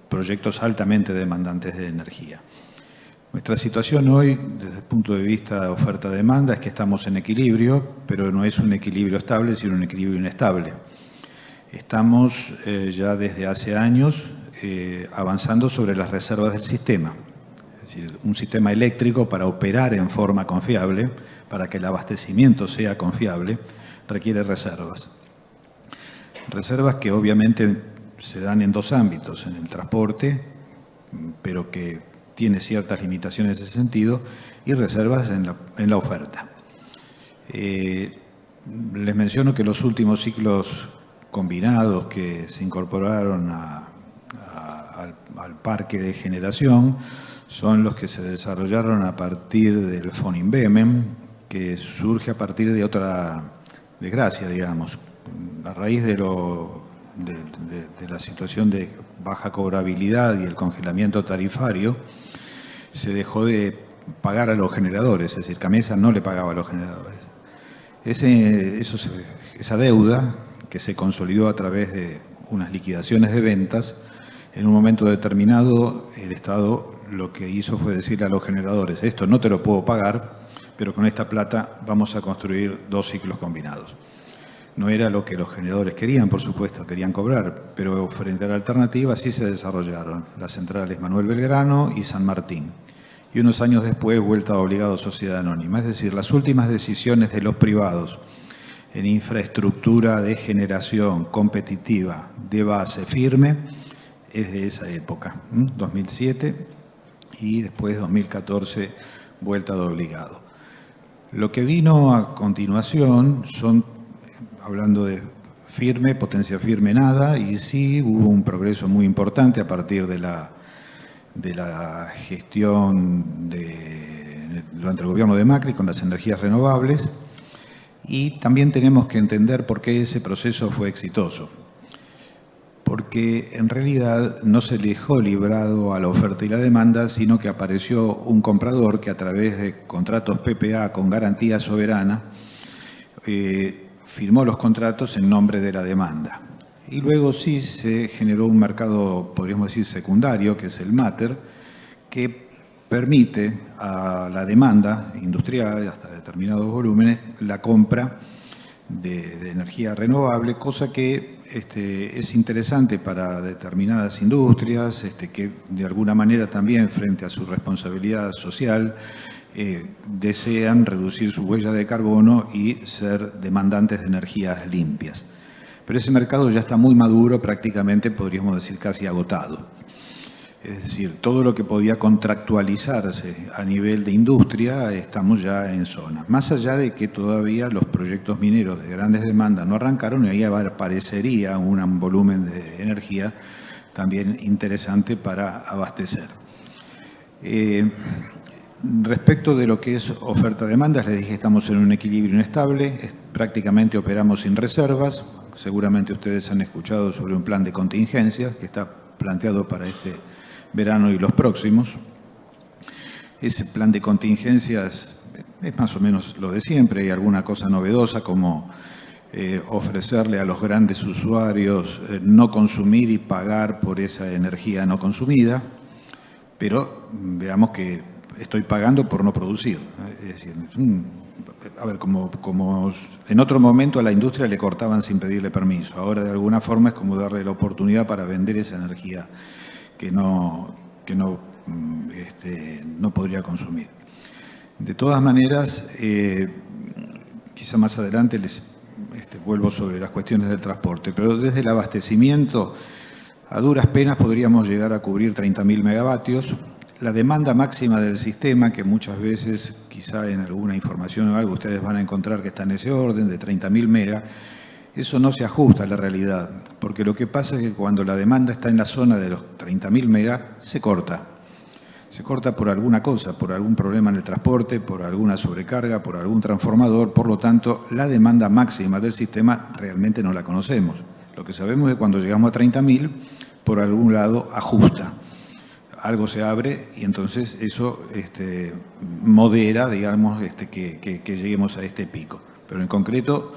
Speaker 5: proyectos altamente demandantes de energía. Nuestra situación hoy, desde el punto de vista de oferta-demanda, es que estamos en equilibrio, pero no es un equilibrio estable, sino un equilibrio inestable. Estamos ya desde hace años avanzando sobre las reservas del sistema. Es decir, un sistema eléctrico para operar en forma confiable, para que el abastecimiento sea confiable, requiere reservas. Reservas que obviamente se dan en dos ámbitos, en el transporte, pero que tiene ciertas limitaciones en ese sentido, y reservas en la oferta. Les menciono que los últimos ciclos combinados que se incorporaron al parque de generación son los que se desarrollaron a partir del FONINVEMEN, que surge a partir de otra desgracia, digamos. A raíz de la situación de baja cobrabilidad y el congelamiento tarifario, se dejó de pagar a los generadores, es decir, Camesa no le pagaba a los generadores. Esa deuda, que se consolidó a través de unas liquidaciones de ventas, en un momento determinado el Estado lo que hizo fue decirle a los generadores: esto no te lo puedo pagar, pero con esta plata vamos a construir 2 ciclos combinados. No era lo que los generadores querían, por supuesto, querían cobrar, pero frente a la alternativa sí se desarrollaron las centrales Manuel Belgrano y San Martín. Y unos años después, vuelta a obligado Sociedad Anónima. Es decir, las últimas decisiones de los privados en infraestructura de generación competitiva de base firme es de esa época, 2007 y después 2014, vuelta de obligado. Lo que vino a continuación son, hablando de firme, potencia firme, nada, y sí hubo un progreso muy importante a partir de la gestión durante el gobierno de Macri con las energías renovables, y también tenemos que entender por qué ese proceso fue exitoso. Porque en realidad no se dejó librado a la oferta y la demanda, sino que apareció un comprador que a través de contratos PPA con garantía soberana firmó los contratos en nombre de la demanda. Y luego sí se generó un mercado, podríamos decir, secundario, que es el MATER, que permite a la demanda industrial, hasta determinados volúmenes, la compra de energía renovable, cosa que es interesante para determinadas industrias, que de alguna manera también, frente a su responsabilidad social, desean reducir su huella de carbono y ser demandantes de energías limpias. Pero ese mercado ya está muy maduro, prácticamente podríamos decir casi agotado. Es decir, todo lo que podía contractualizarse a nivel de industria, estamos ya en zona. Más allá de que todavía los proyectos mineros de grandes demandas no arrancaron, y ahí aparecería un volumen de energía también interesante para abastecer. Respecto de lo que es oferta-demanda, les dije que estamos en un equilibrio inestable, prácticamente operamos sin reservas. Seguramente ustedes han escuchado sobre un plan de contingencia que está planteado para este verano y los próximos. Ese plan de contingencias es más o menos lo de siempre, hay alguna cosa novedosa como ofrecerle a los grandes usuarios no consumir y pagar por esa energía no consumida, pero veamos que estoy pagando por no producir. Es decir, a ver, como en otro momento a la industria le cortaban sin pedirle permiso, ahora de alguna forma es como darle la oportunidad para vender esa energía que no podría consumir. De todas maneras, quizá más adelante les vuelvo sobre las cuestiones del transporte, pero desde el abastecimiento, a duras penas podríamos llegar a cubrir 30.000 megavatios. La demanda máxima del sistema, que muchas veces, quizá en alguna información o algo, ustedes van a encontrar que está en ese orden, de 30.000 megas, eso no se ajusta a la realidad, porque lo que pasa es que cuando la demanda está en la zona de los 30.000 megas, se corta. Se corta por alguna cosa, por algún problema en el transporte, por alguna sobrecarga, por algún transformador. Por lo tanto, la demanda máxima del sistema realmente no la conocemos. Lo que sabemos es que cuando llegamos a 30.000, por algún lado ajusta. Algo se abre y entonces eso modera, digamos, que lleguemos a este pico. Pero en concreto,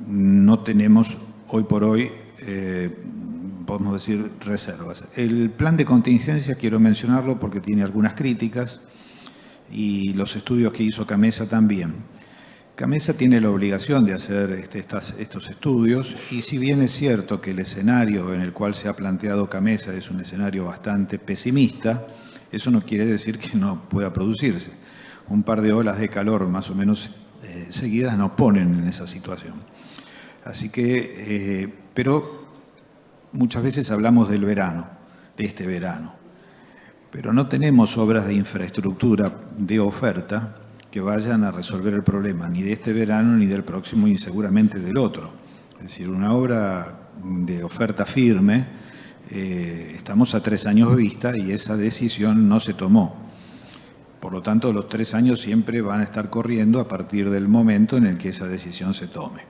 Speaker 5: no tenemos hoy por hoy, podemos decir, reservas. El plan de contingencia quiero mencionarlo porque tiene algunas críticas y los estudios que hizo CAMESA también. CAMESA tiene la obligación de hacer estos estudios y si bien es cierto que el escenario en el cual se ha planteado CAMESA es un escenario bastante pesimista, eso no quiere decir que no pueda producirse. Un par de olas de calor más o menos seguidas nos ponen en esa situación. Así que, pero muchas veces hablamos del verano, de este verano, pero no tenemos obras de infraestructura de oferta que vayan a resolver el problema, ni de este verano, ni del próximo, y seguramente del otro. Es decir, una obra de oferta firme, estamos a 3 años vista y esa decisión no se tomó. Por lo tanto, los 3 años siempre van a estar corriendo a partir del momento en el que esa decisión se tome.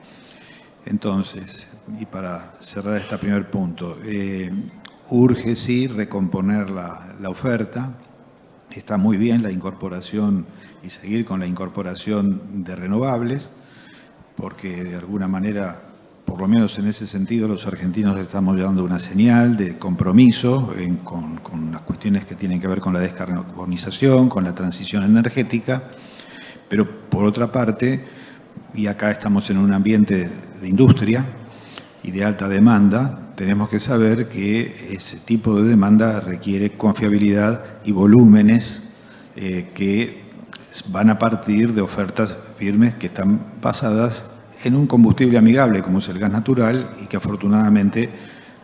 Speaker 5: Entonces, y para cerrar este primer punto, urge sí recomponer la oferta. Está muy bien la incorporación y seguir con la incorporación de renovables, porque de alguna manera, por lo menos en ese sentido, los argentinos estamos dando una señal de compromiso con las cuestiones que tienen que ver con la descarbonización, con la transición energética, pero por otra parte, y acá estamos en un ambiente de industria y de alta demanda, tenemos que saber que ese tipo de demanda requiere confiabilidad y volúmenes que van a partir de ofertas firmes que están basadas en un combustible amigable como es el gas natural y que afortunadamente,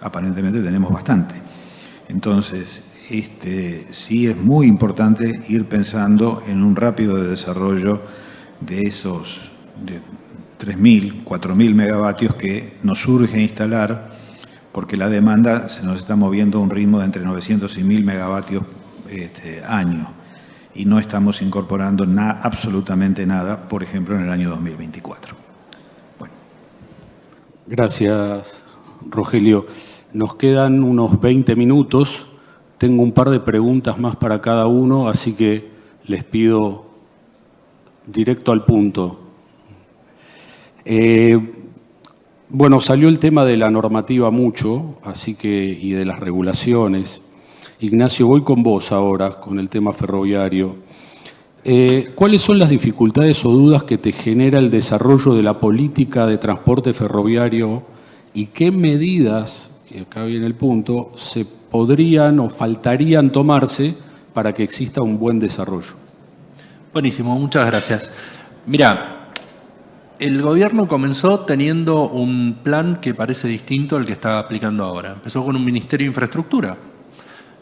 Speaker 5: aparentemente tenemos bastante. Entonces, sí es muy importante ir pensando en un rápido desarrollo de esos de 3.000, 4.000 megavatios que nos urge instalar porque la demanda se nos está moviendo a un ritmo de entre 900 y 1.000 megavatios año y no estamos incorporando absolutamente nada, por ejemplo, en el año 2024. Bueno.
Speaker 1: Gracias, Rogelio. Nos quedan unos 20 minutos. Tengo un par de preguntas más para cada uno, así que les pido directo al punto. Bueno, salió el tema de la normativa mucho, así que, y de las regulaciones. Ignacio, voy con vos ahora, con el tema ferroviario. ¿Cuáles son las dificultades o dudas que te genera el desarrollo de la política de transporte ferroviario y qué medidas, que acá viene el punto, se podrían o faltarían tomarse para que exista un buen desarrollo?
Speaker 4: Buenísimo, muchas gracias. Mira, el gobierno comenzó teniendo un plan que parece distinto al que está aplicando ahora. Empezó con un Ministerio de Infraestructura.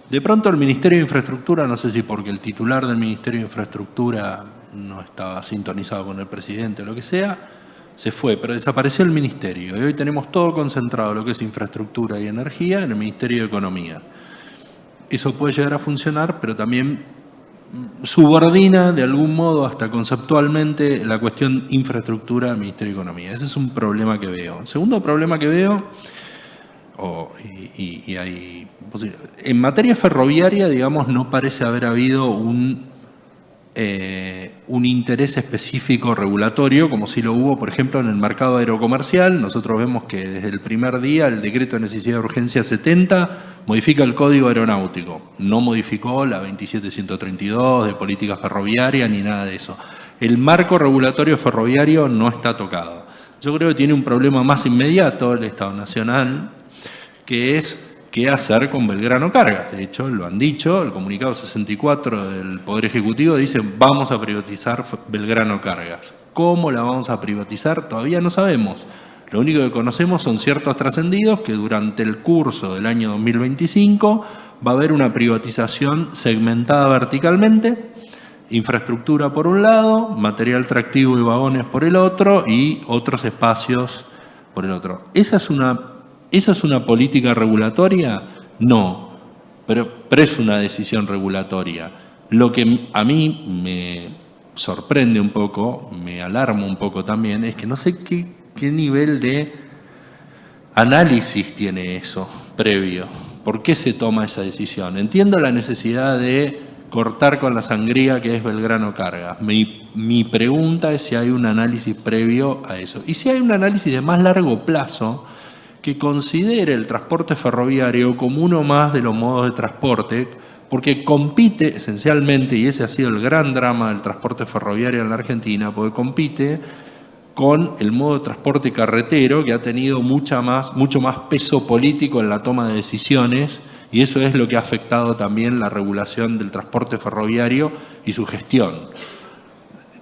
Speaker 4: De pronto el Ministerio de Infraestructura, no sé si porque el titular del Ministerio de Infraestructura no estaba sintonizado con el presidente o lo que sea, se fue, pero desapareció el ministerio. Y hoy tenemos todo concentrado, lo que es infraestructura y energía, en el Ministerio de Economía. Eso puede llegar a funcionar, pero también subordina de algún modo, hasta conceptualmente, la cuestión infraestructura al Ministerio de Economía. Ese es un problema que veo. El segundo problema que veo, en materia ferroviaria, digamos, no parece haber habido un interés específico regulatorio, como si lo hubo, por ejemplo, en el mercado aerocomercial. Nosotros vemos que desde el primer día el decreto de necesidad de urgencia 70 modifica el código aeronáutico, no modificó la 27132 de política ferroviaria ni nada de eso. El marco regulatorio ferroviario no está tocado. Yo creo que tiene un problema más inmediato el Estado Nacional, que es qué hacer con Belgrano Cargas. De hecho, lo han dicho, el comunicado 64 del Poder Ejecutivo dice vamos a privatizar Belgrano Cargas. ¿Cómo la vamos a privatizar? Todavía no sabemos. Lo único que conocemos son ciertos trascendidos que durante el curso del año 2025 va a haber una privatización segmentada verticalmente, infraestructura por un lado, material tractivo y vagones por el otro y otros espacios por el otro. ¿Esa es una política regulatoria? No, pero es una decisión regulatoria. Lo que a mí me sorprende un poco, me alarma un poco también, es que no sé qué nivel de análisis tiene eso previo. ¿Por qué se toma esa decisión? Entiendo la necesidad de cortar con la sangría que es Belgrano Cargas. Mi pregunta es si hay un análisis previo a eso. Y si hay un análisis de más largo plazo que considere el transporte ferroviario como uno más de los modos de transporte, porque compite esencialmente, y ese ha sido el gran drama del transporte ferroviario en la Argentina, porque compite con el modo de transporte carretero, que ha tenido mucho más peso político en la toma de decisiones, y eso es lo que ha afectado también la regulación del transporte ferroviario y su gestión.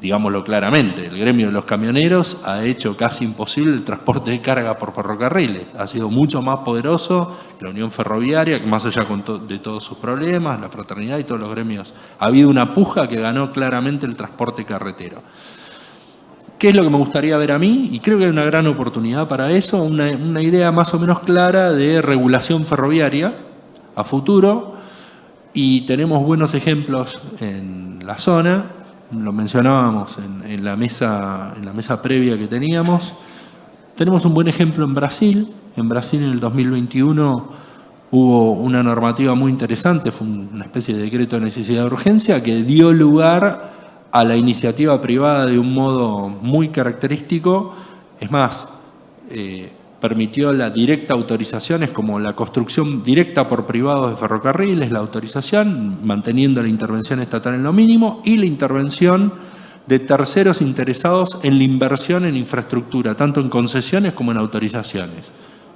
Speaker 4: Digámoslo claramente, el gremio de los camioneros ha hecho casi imposible el transporte de carga por ferrocarriles. Ha sido mucho más poderoso que la Unión Ferroviaria, que más allá de todos sus problemas, la fraternidad y todos los gremios. Ha habido una puja que ganó claramente el transporte carretero. ¿Qué es lo que me gustaría ver a mí? Y creo que hay una gran oportunidad para eso, una idea más o menos clara de regulación ferroviaria a futuro. Y tenemos buenos ejemplos en la zona. Lo mencionábamos en la mesa previa que teníamos. Tenemos un buen ejemplo en Brasil. En Brasil en el 2021 hubo una normativa muy interesante, fue una especie de decreto de necesidad de urgencia que dio lugar a la iniciativa privada de un modo muy característico. Es más, permitió la directa autorización, es como la construcción directa por privados de ferrocarriles, la autorización, manteniendo la intervención estatal en lo mínimo, y la intervención de terceros interesados en la inversión en infraestructura, tanto en concesiones como en autorizaciones.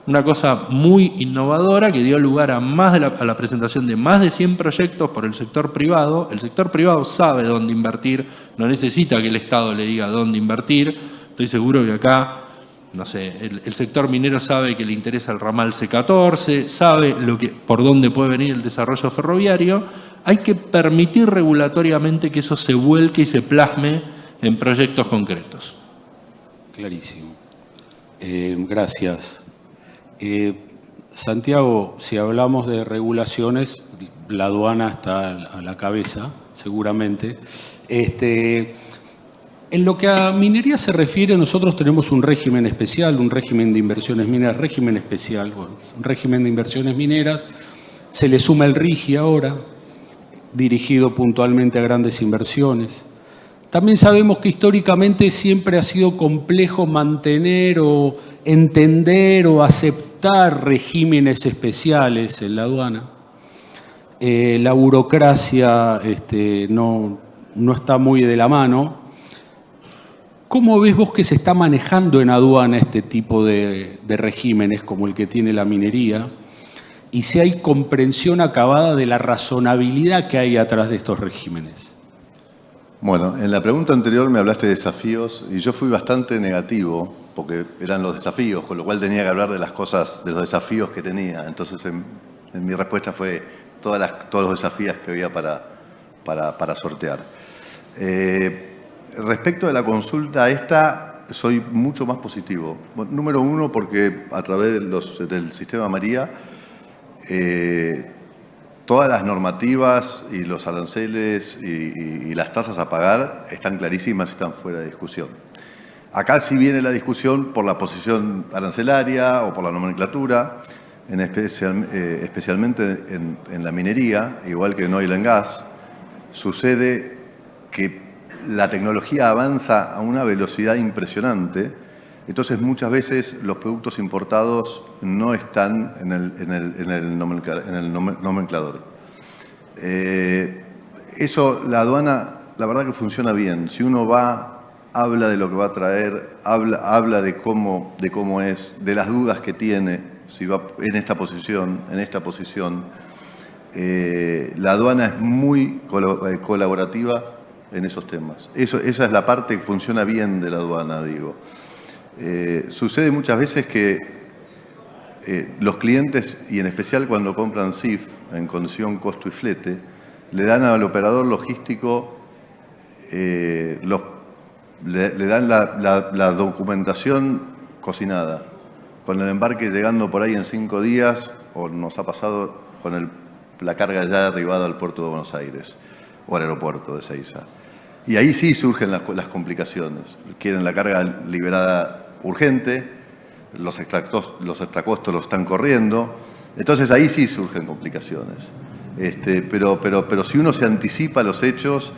Speaker 4: Una cosa muy innovadora que dio lugar a la presentación de más de 100 proyectos por el sector privado. El sector privado sabe dónde invertir, no necesita que el Estado le diga dónde invertir. Estoy seguro que acá, no sé, el sector minero sabe que le interesa el ramal C14, sabe por dónde puede venir el desarrollo ferroviario. Hay que permitir regulatoriamente que eso se vuelque y se plasme en proyectos concretos.
Speaker 1: Clarísimo. Gracias. Santiago, si hablamos de regulaciones, la aduana está a la cabeza, seguramente. En lo que a minería se refiere, nosotros tenemos un régimen especial, un régimen de inversiones mineras, régimen especial, bueno, un régimen de inversiones mineras. Se le suma el RIGI ahora, dirigido puntualmente a grandes inversiones. También sabemos que históricamente siempre ha sido complejo mantener o entender o aceptar regímenes especiales en la aduana. La burocracia no está muy de la mano. ¿Cómo ves vos que se está manejando en aduana este tipo de regímenes como el que tiene la minería? Y si hay comprensión acabada de la razonabilidad que hay atrás de estos regímenes.
Speaker 3: Bueno, en la pregunta anterior me hablaste de desafíos y yo fui bastante negativo porque eran los desafíos, con lo cual tenía que hablar de las cosas, de los desafíos que tenía. Entonces, en mi respuesta fue todos los desafíos que había para sortear. Respecto de la consulta esta, soy mucho más positivo. Bueno, número uno, porque a través del sistema María, todas las normativas y los aranceles y las tasas a pagar están clarísimas y están fuera de discusión. Acá sí viene la discusión por la posición arancelaria o por la nomenclatura, especialmente en la minería, igual que en oil and gas. Sucede que la tecnología avanza a una velocidad impresionante, entonces muchas veces los productos importados no están en el nomenclador. Eso, la aduana, la verdad que funciona bien. Si uno habla de lo que va a traer, habla de cómo es, de las dudas que tiene, si va en esta posición, la aduana es muy colaborativa en esos temas. Esa es la parte que funciona bien de la aduana, digo. Sucede muchas veces que los clientes, y en especial cuando compran CIF en condición costo y flete, le dan al operador logístico, le dan la documentación cocinada, con el embarque llegando por ahí en 5 días, o nos ha pasado con la carga ya arribada al puerto de Buenos Aires o al aeropuerto de Ezeiza. Y ahí sí surgen las complicaciones. Quieren la carga liberada urgente, los extracostos los están corriendo, entonces ahí sí surgen complicaciones. Pero si uno se anticipa a los hechos,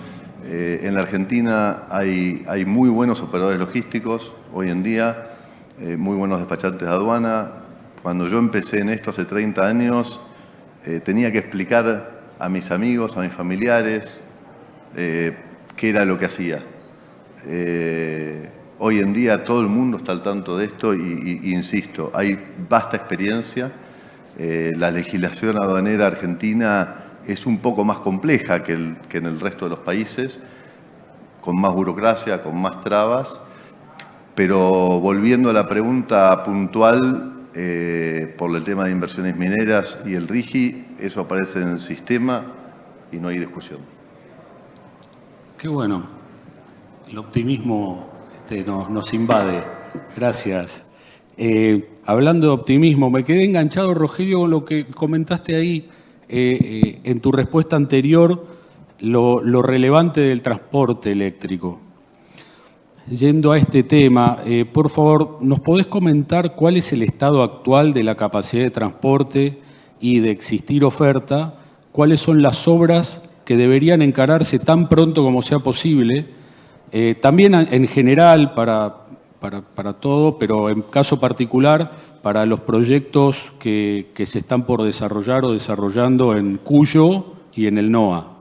Speaker 3: en la Argentina hay muy buenos operadores logísticos hoy en día, muy buenos despachantes de aduana. Cuando yo empecé en esto hace 30 años, tenía que explicar a mis amigos, a mis familiares, qué era lo que hacía. Hoy en día todo el mundo está al tanto de esto y insisto, hay vasta experiencia. La legislación aduanera argentina es un poco más compleja que en el resto de los países, con más burocracia, con más trabas, pero volviendo a la pregunta puntual, por el tema de inversiones mineras y el RIGI, eso aparece en el sistema y no hay discusión.
Speaker 1: Qué bueno. El optimismo nos invade. Gracias. Hablando de optimismo, me quedé enganchado, Rogelio, con lo que comentaste ahí en tu respuesta anterior, lo relevante del transporte eléctrico. Yendo a este tema, por favor, ¿nos podés comentar cuál es el estado actual de la capacidad de transporte y de existir oferta? ¿Cuáles son las obras que deberían encararse tan pronto como sea posible? También en general para todo, pero en caso particular para los proyectos que se están por desarrollar o desarrollando en Cuyo y en el NOA.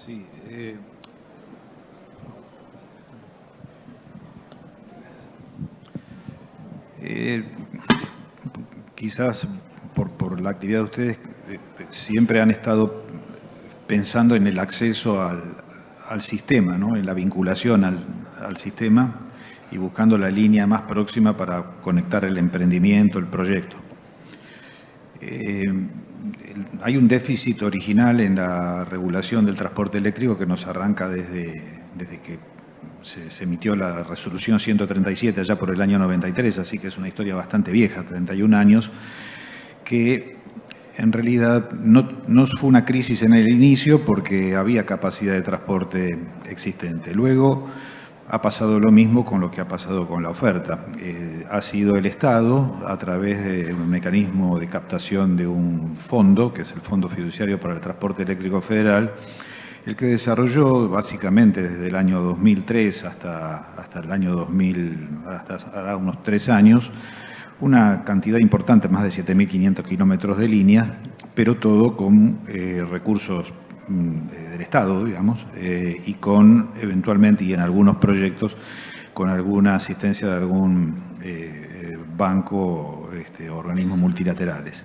Speaker 5: Sí, quizás por la actividad de ustedes siempre han estado pensando en el acceso al sistema, ¿no? En la vinculación al sistema y buscando la línea más próxima para conectar el emprendimiento, el proyecto. Hay un déficit original en la regulación del transporte eléctrico que nos arranca desde que se emitió la resolución 137 allá por el año 93, así que es una historia bastante vieja, 31 años, que en realidad no fue una crisis en el inicio porque había capacidad de transporte existente. Luego ha pasado lo mismo con lo que ha pasado con la oferta. Ha sido el Estado, a través de un mecanismo de captación de un fondo, que es el Fondo Fiduciario para el Transporte Eléctrico Federal, el que desarrolló básicamente desde el año 2003 hasta el año 2000, hasta unos 3 años, una cantidad importante, más de 7.500 kilómetros de línea, pero todo con recursos del Estado, digamos, y con eventualmente y en algunos proyectos con alguna asistencia de algún banco o organismos multilaterales.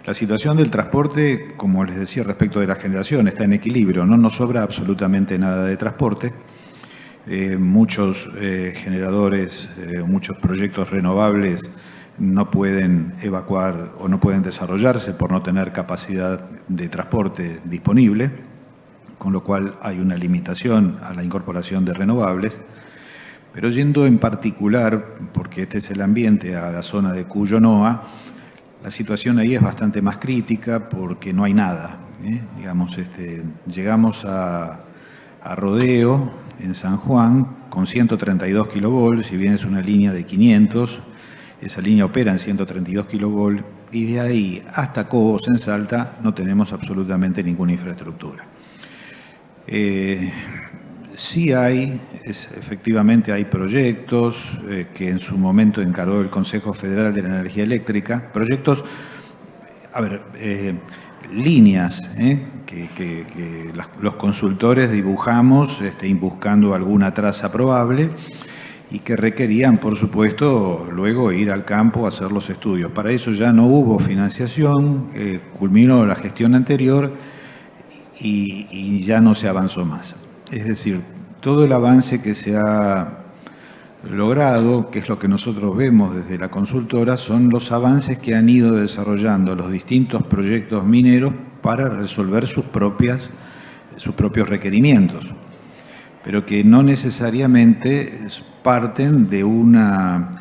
Speaker 5: La situación del transporte, como les decía respecto de la generación, está en equilibrio, no nos sobra absolutamente nada de transporte. Muchos generadores, muchos proyectos renovables no pueden evacuar o no pueden desarrollarse por no tener capacidad de transporte disponible, con lo cual hay una limitación a la incorporación de renovables. Pero yendo en particular, porque este es el ambiente, a la zona de Cuyo Noa, la situación ahí es bastante más crítica porque no hay nada. Digamos, llegamos a Rodeo, en San Juan, con 132 kilovolts, si bien es una línea de 500, esa línea opera en 132 kilovolts, y de ahí hasta Cobos, en Salta, no tenemos absolutamente ninguna infraestructura. Sí efectivamente hay proyectos que en su momento encargó el Consejo Federal de la Energía Eléctrica, proyectos, líneas que los consultores dibujamos buscando alguna traza probable y que requerían, por supuesto, luego ir al campo a hacer los estudios. Para eso ya no hubo financiación, culminó la gestión anterior y ya no se avanzó más. Es decir, todo el avance que se ha logrado, que es lo que nosotros vemos desde la consultora, son los avances que han ido desarrollando los distintos proyectos mineros para resolver sus propios requerimientos, pero que no necesariamente parten de una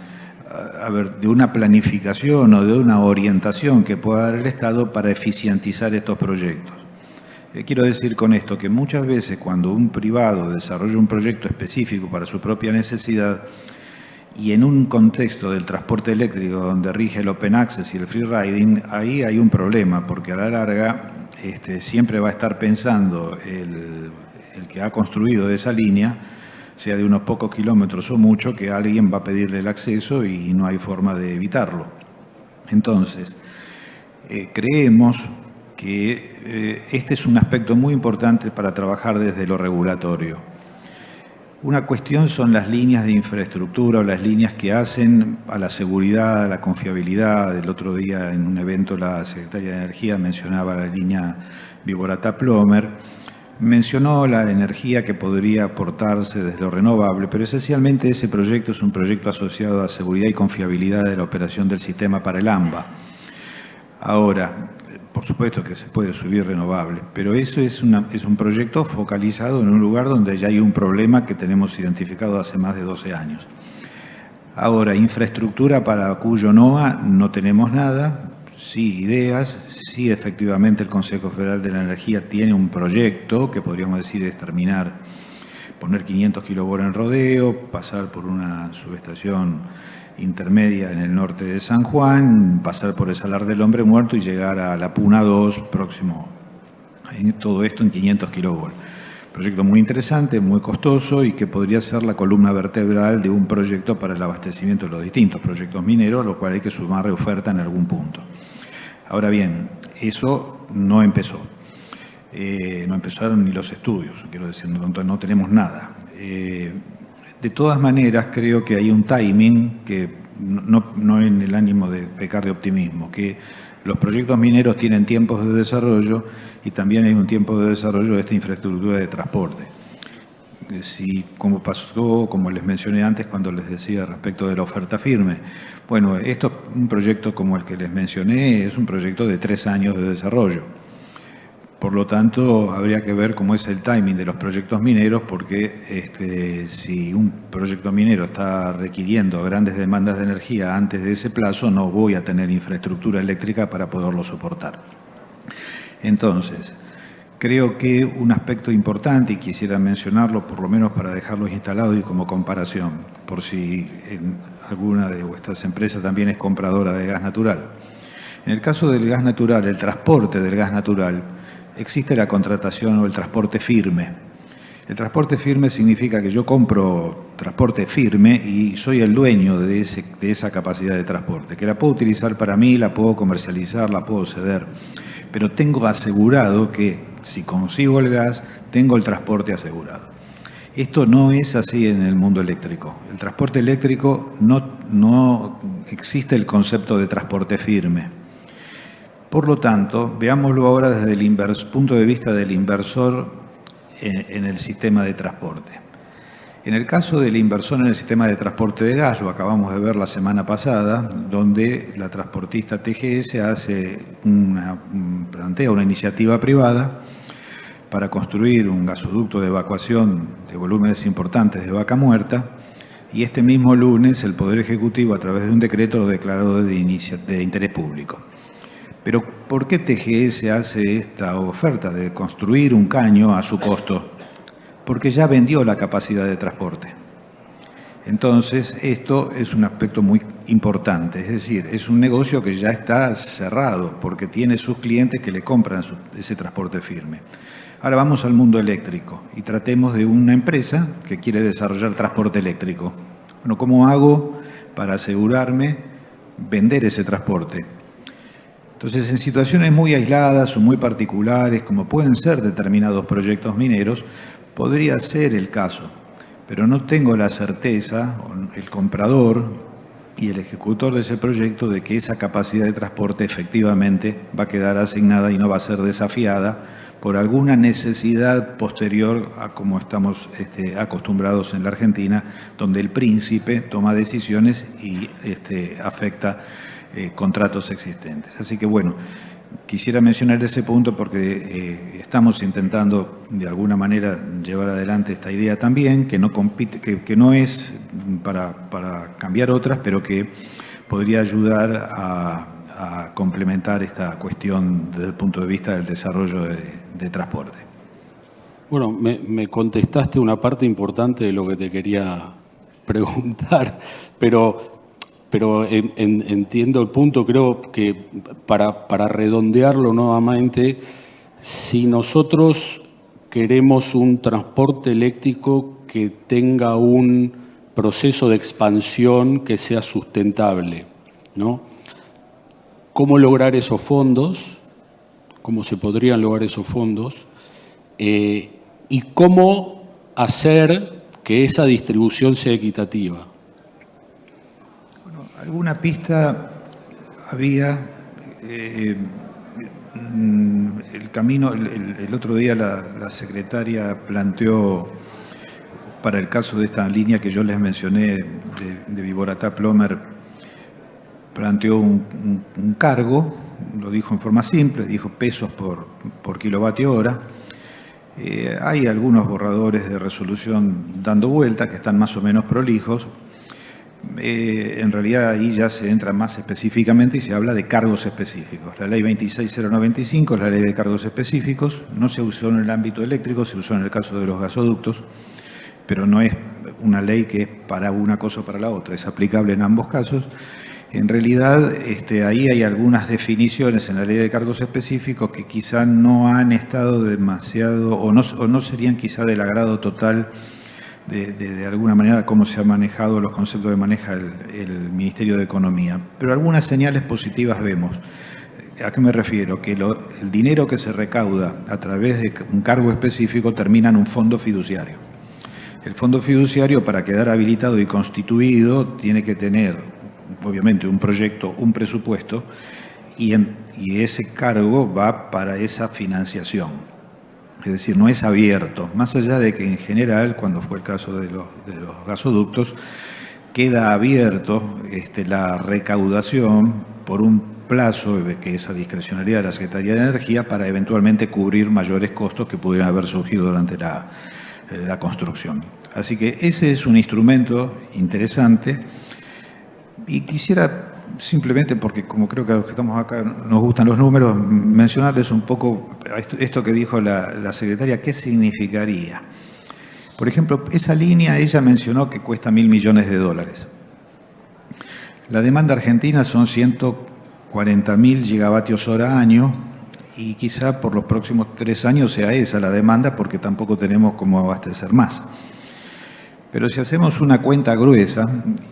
Speaker 5: planificación o de una orientación que pueda dar el Estado para eficientizar estos proyectos. Quiero decir con esto que muchas veces cuando un privado desarrolla un proyecto específico para su propia necesidad y en un contexto del transporte eléctrico donde rige el open access y el free riding, ahí hay un problema, porque a la larga siempre va a estar pensando el que ha construido esa línea, sea de unos pocos kilómetros o mucho, que alguien va a pedirle el acceso y no hay forma de evitarlo. Entonces, creemos que este es un aspecto muy importante para trabajar desde lo regulatorio. Una cuestión son las líneas de infraestructura o las líneas que hacen a la seguridad, a la confiabilidad. El otro día en un evento la Secretaria de Energía mencionaba la línea Viborata-Plomer, mencionó la energía que podría aportarse desde lo renovable, pero esencialmente ese proyecto es un proyecto asociado a seguridad y confiabilidad de la operación del sistema para el AMBA. Ahora, por supuesto que se puede subir renovable, pero eso es un proyecto focalizado en un lugar donde ya hay un problema que tenemos identificado hace más de 12 años. Ahora, infraestructura para Cuyo Noa no tenemos nada, sí ideas, sí efectivamente el Consejo Federal de la Energía tiene un proyecto que podríamos decir es poner 500 kilovolts en Rodeo, pasar por una subestación intermedia en el norte de San Juan, pasar por el Salar del Hombre Muerto y llegar a la Puna 2 próximo. Todo esto en 500 kilovolts. Proyecto muy interesante, muy costoso y que podría ser la columna vertebral de un proyecto para el abastecimiento de los distintos proyectos mineros, a lo cual hay que sumar oferta en algún punto. Ahora bien, eso no empezó. No empezaron ni los estudios, quiero decir, no tenemos nada. De todas maneras, creo que hay un timing que no en el ánimo de pecar de optimismo, que los proyectos mineros tienen tiempos de desarrollo y también hay un tiempo de desarrollo de esta infraestructura de transporte. Si, como pasó, como les mencioné antes cuando les decía respecto de la oferta firme, bueno, un proyecto como el que les mencioné es un proyecto de 3 años de desarrollo. Por lo tanto, habría que ver cómo es el timing de los proyectos mineros, porque si un proyecto minero está requiriendo grandes demandas de energía antes de ese plazo, no voy a tener infraestructura eléctrica para poderlo soportar. Entonces, creo que un aspecto importante, y quisiera mencionarlo por lo menos para dejarlos instalados y como comparación, por si alguna de vuestras empresas también es compradora de gas natural. En el caso del gas natural, el transporte del gas natural, existe la contratación o el transporte firme. El transporte firme significa que yo compro transporte firme y soy el dueño de esa capacidad de transporte, que la puedo utilizar para mí, la puedo comercializar, la puedo ceder, pero tengo asegurado que si consigo el gas, tengo el transporte asegurado. Esto no es así en el mundo eléctrico. El transporte eléctrico no existe el concepto de transporte firme. Por lo tanto, veámoslo ahora desde el punto de vista del inversor en el sistema de transporte. En el caso del inversor en el sistema de transporte de gas, lo acabamos de ver la semana pasada, donde la transportista TGS plantea una iniciativa privada para construir un gasoducto de evacuación de volúmenes importantes de vaca muerta, y este mismo lunes el Poder Ejecutivo, a través de un decreto, lo declaró de interés público. Pero ¿por qué TGS hace esta oferta de construir un caño a su costo? Porque ya vendió la capacidad de transporte. Entonces, esto es un aspecto muy importante, es decir, es un negocio que ya está cerrado porque tiene sus clientes que le compran ese transporte firme. Ahora vamos al mundo eléctrico y tratemos de una empresa que quiere desarrollar transporte eléctrico. Bueno, ¿cómo hago para asegurarme vender ese transporte? Entonces, en situaciones muy aisladas o muy particulares, como pueden ser determinados proyectos mineros, podría ser el caso, pero no tengo la certeza, el comprador y el ejecutor de ese proyecto, de que esa capacidad de transporte efectivamente va a quedar asignada y no va a ser desafiada por alguna necesidad posterior a como estamos acostumbrados en la Argentina, donde el príncipe toma decisiones y afecta contratos existentes. Así que bueno, quisiera mencionar ese punto porque estamos intentando de alguna manera llevar adelante esta idea también, que no compite, que no es para cambiar otras, pero que podría ayudar a complementar esta cuestión desde el punto de vista del desarrollo de transporte.
Speaker 1: Bueno, me contestaste una parte importante de lo que te quería preguntar, pero entiendo el punto. Creo que para redondearlo nuevamente, si nosotros queremos un transporte eléctrico que tenga un proceso de expansión que sea sustentable, ¿no? ¿Cómo lograr esos fondos? ¿Cómo se podrían lograr esos fondos? Y cómo hacer que esa distribución sea equitativa.
Speaker 5: Bueno, alguna pista había. El camino, el otro día la secretaria planteó, para el caso de esta línea que yo les mencioné de Viboratá-Plomer, planteó un cargo, lo dijo en forma simple, dijo pesos por kilovatio hora. Hay algunos borradores de resolución dando vuelta que están más o menos prolijos. En realidad ahí ya se entra más específicamente y se habla de cargos específicos. La ley 26.095 es la ley de cargos específicos, no se usó en el ámbito eléctrico, se usó en el caso de los gasoductos, pero no es una ley que es para una cosa o para la otra, es aplicable en ambos casos. En realidad, ahí hay algunas definiciones en la ley de cargos específicos que quizá no han estado demasiado, o no serían quizá del agrado total de alguna manera cómo se han manejado los conceptos que maneja el Ministerio de Economía. Pero algunas señales positivas vemos. ¿A qué me refiero? Que el dinero que se recauda a través de un cargo específico termina en un fondo fiduciario. El fondo fiduciario, para quedar habilitado y constituido, tiene que tener obviamente un proyecto, un presupuesto, y ese cargo va para esa financiación. Es decir, no es abierto, más allá de que en general, cuando fue el caso de los gasoductos, queda abierto la recaudación por un plazo, que es a discrecionalidad de la Secretaría de Energía, para eventualmente cubrir mayores costos que pudieran haber surgido durante la construcción. Así que ese es un instrumento interesante. Y quisiera simplemente, porque como creo que a los que estamos acá nos gustan los números, mencionarles un poco esto que dijo la secretaria, ¿qué significaría? Por ejemplo, esa línea ella mencionó que cuesta $1.000 millones. La demanda argentina son 140.000 gigavatios hora año, y quizá por los próximos 3 años sea esa la demanda, porque tampoco tenemos cómo abastecer más. Pero si hacemos una cuenta gruesa